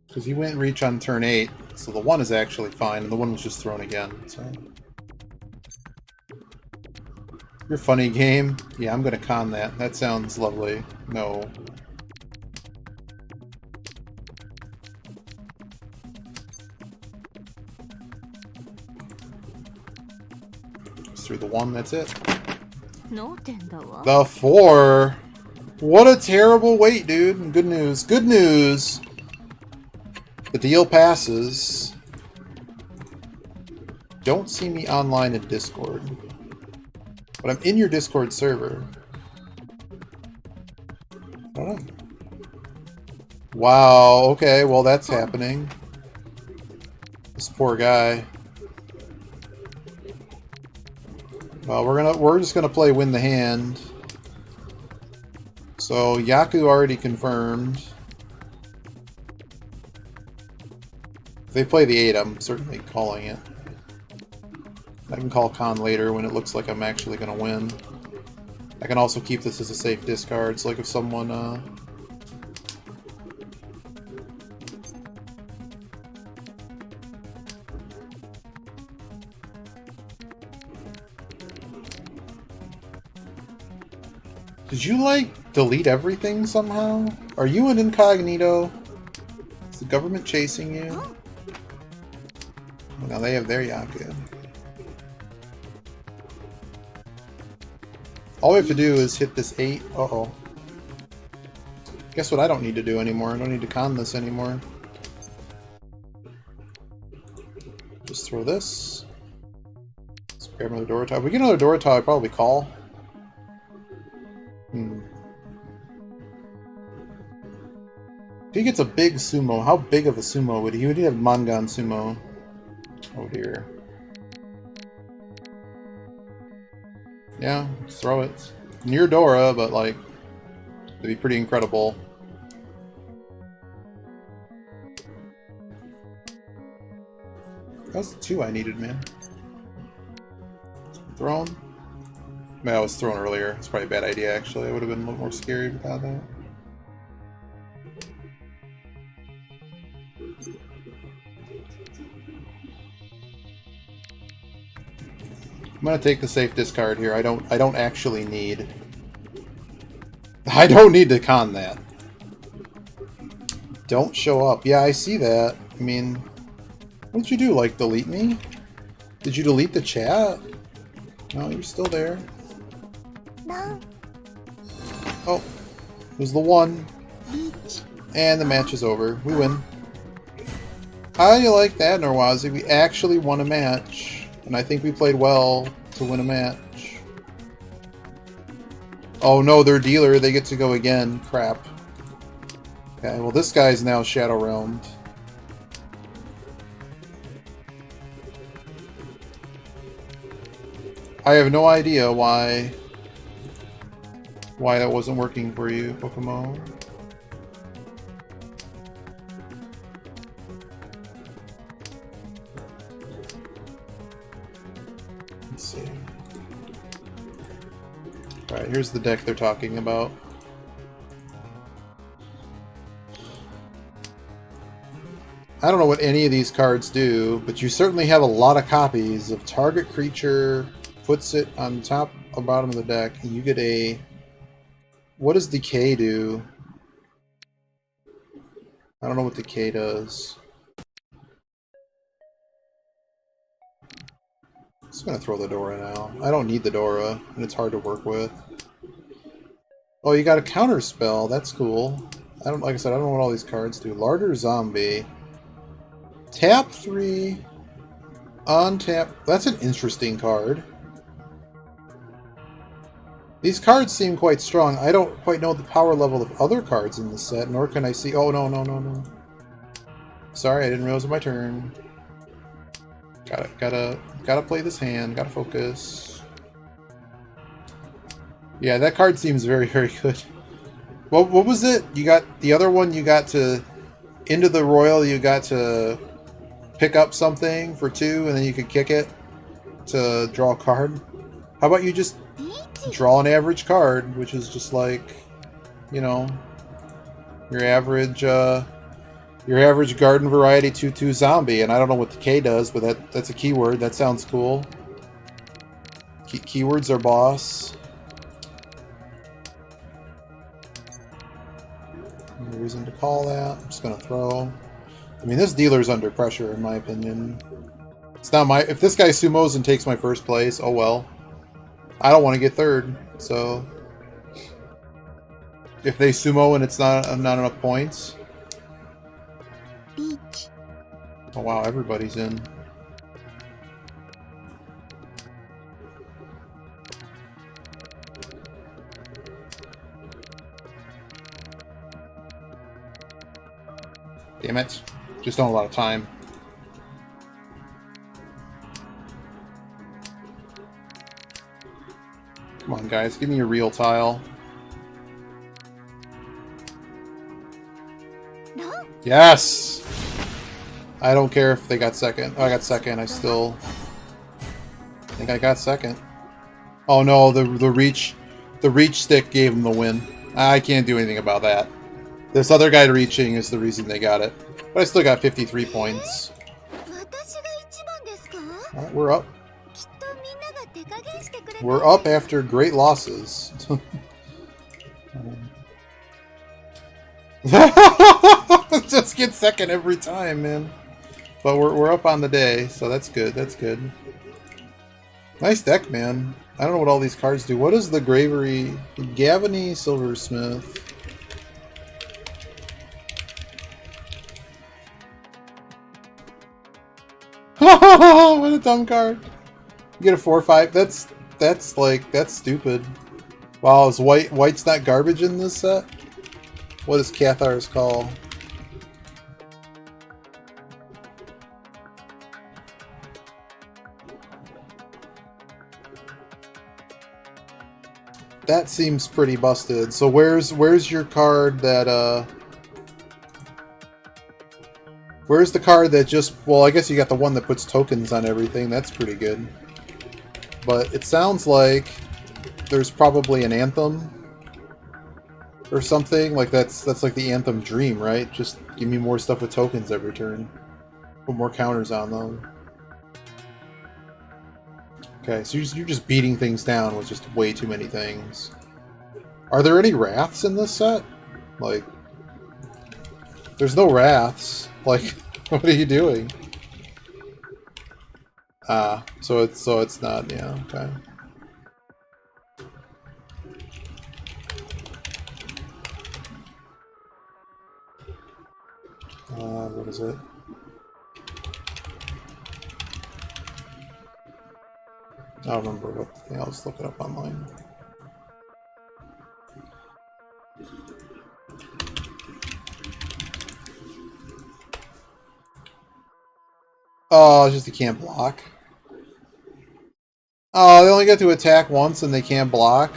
Because he went reach on turn 8, so the 1 is actually fine, and the 1 was just thrown again. So. Your funny game? Yeah, I'm going to con that. That sounds lovely. No. Just through the 1, that's it. 脳天だわ The 4! What a terrible wait, dude. Good news. Good news! The deal passes. Don't see me online in Discord. But I'm in your Discord server. I don't know. Wow, okay, well that's happening. This poor guy. Well, we're just gonna play win the hand. So Yaku already confirmed. If they play the 8, I'm certainly calling it. I can call con later when it looks like I'm actually gonna win. I can also keep this as a safe discard, so like if someone Did you, like, delete everything somehow? Are you an incognito? Is the government chasing you? Oh, now they have their Yaku. All we have to do is hit this 8. Uh-oh. Guess what I don't need to do anymore? I don't need to con this anymore. Just throw this. Let's grab another Dorotile. If we get another Dorotile, I'd probably call. If he gets a big sumo, how big of a sumo would he? Would he have Mangan sumo? Oh dear. Yeah, just throw it. Near Dora, but like, it'd be pretty incredible. That was the 2 I needed, man. Thrown? Man, I was thrown earlier. It's probably a bad idea, actually. I would have been a little more scary about that. I'm gonna take the safe discard here. I don't actually need. I don't need to con that. Don't show up. Yeah, I see that. I mean, what did you do? Like, delete me? Did you delete the chat? No, you're still there. No. Oh, there's the 1. And the match is over. We win. How do you like that, Norwazi? We actually won a match. And I think we played well to win a match. Oh no, their dealer, they get to go again. Crap. Okay, well this guy's now Shadow Realmed. I have no idea why that wasn't working for you, Pokemon. Let's see. Alright, here's the deck they're talking about. I don't know what any of these cards do, but you certainly have a lot of copies of target creature, puts it on top or bottom of the deck, and you get a... What does Decay do? I don't know what the K does. Just gonna throw the Dora now. I don't need the Dora, and it's hard to work with. Oh, you got a counter spell. That's cool. I don't, like I said, I don't know what all these cards do. Larder Zombie. Tap 3. Untap. That's an interesting card. These cards seem quite strong. I don't quite know the power level of other cards in the set, nor can I see... Oh, no, no, no, no. Sorry, I didn't realize it was my turn. Gotta play this hand. Gotta focus. Yeah, that card seems very, very good. What was it? You got the other one. You got to into the royal. You got to pick up something for 2, and then you could kick it to draw a card. How about you just draw an average card, which is just like, you know, your average garden variety 2/2 zombie. And I don't know what the K does, but that's a keyword. That sounds cool. Keywords are boss. No reason to call that. I'm just gonna throw. I mean, this dealer's under pressure, in my opinion. It's not my... If this guy sumos and takes my first place, oh well. I don't want to get third, so... If they sumo and it's not enough points... Oh wow, everybody's in. Damn it. Just don't have a lot of time. Come on, guys. Give me a real tile. Yes! I don't care if they got second. Oh, I got second. I still... think I got second. Oh no, the reach stick gave them the win. I can't do anything about that. This other guy reaching is the reason they got it. But I still got 53 points. Alright, we're up. We're up after great losses. Just get second every time, man. But we're up on the day, so that's good. That's good. Nice deck, man. I don't know what all these cards do. What is the Gravery? Gavany Silversmith. What a dumb card. You get a 4/5. That's stupid. Wow, is white's not garbage in this set? What does Cathar's call? That seems pretty busted. So where's your card that where's the card that just... Well, I guess you got the one that puts tokens on everything. That's pretty good. But it sounds like there's probably an Anthem or something. Like that's like the Anthem dream, right? Just give me more stuff with tokens every turn. Put more counters on them. Okay, so you're just beating things down with just way too many things. Are there any Wraths in this set? Like, there's no Wraths. Like, what are you doing? So it's not, yeah, okay. What is it? I don't remember what the thing. I'll just look it up online. Oh, it's just they can't block. Oh, they only get to attack once and they can't block.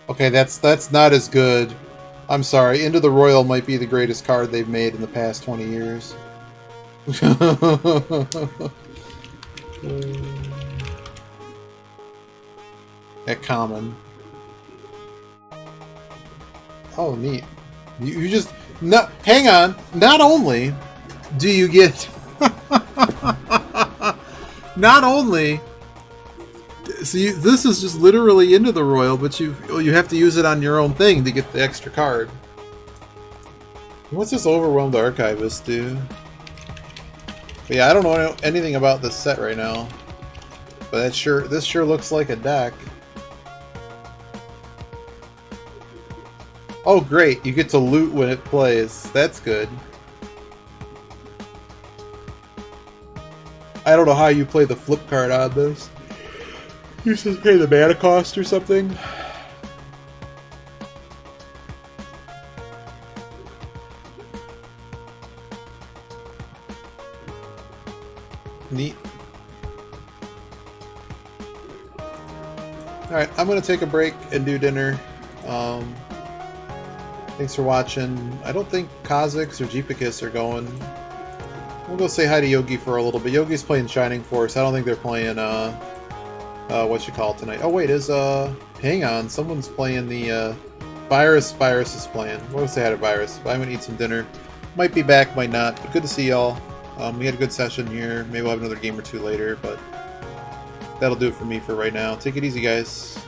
Okay, that's not as good. I'm sorry. Into the Royal might be the greatest card they've made in the past 20 years. At common. Oh, neat. You just... No, hang on. Not only do you get... Not only... See, this is just literally Into the Royal, but you have to use it on your own thing to get the extra card. What's this overwhelmed archivist do? But yeah, I don't know anything about this set right now. But this sure looks like a deck. Oh great, you get to loot when it plays. That's good. I don't know how you play the flip card on this. You just pay the mana cost or something? Neat. Alright, I'm gonna take a break and do dinner. Thanks for watching. I don't think Kha'Zix or Jeepicus are going. We'll go say hi to Yogi for a little bit. Yogi's playing Shining Force. I don't think they're playing, what you call it tonight. Oh wait, hang on. Someone's playing the, Virus is playing. We'll say hi to Virus. I'm gonna eat some dinner. Might be back, might not, but good to see y'all. We had a good session here. Maybe we'll have another game or two later, but that'll do it for me for right now. Take it easy, guys.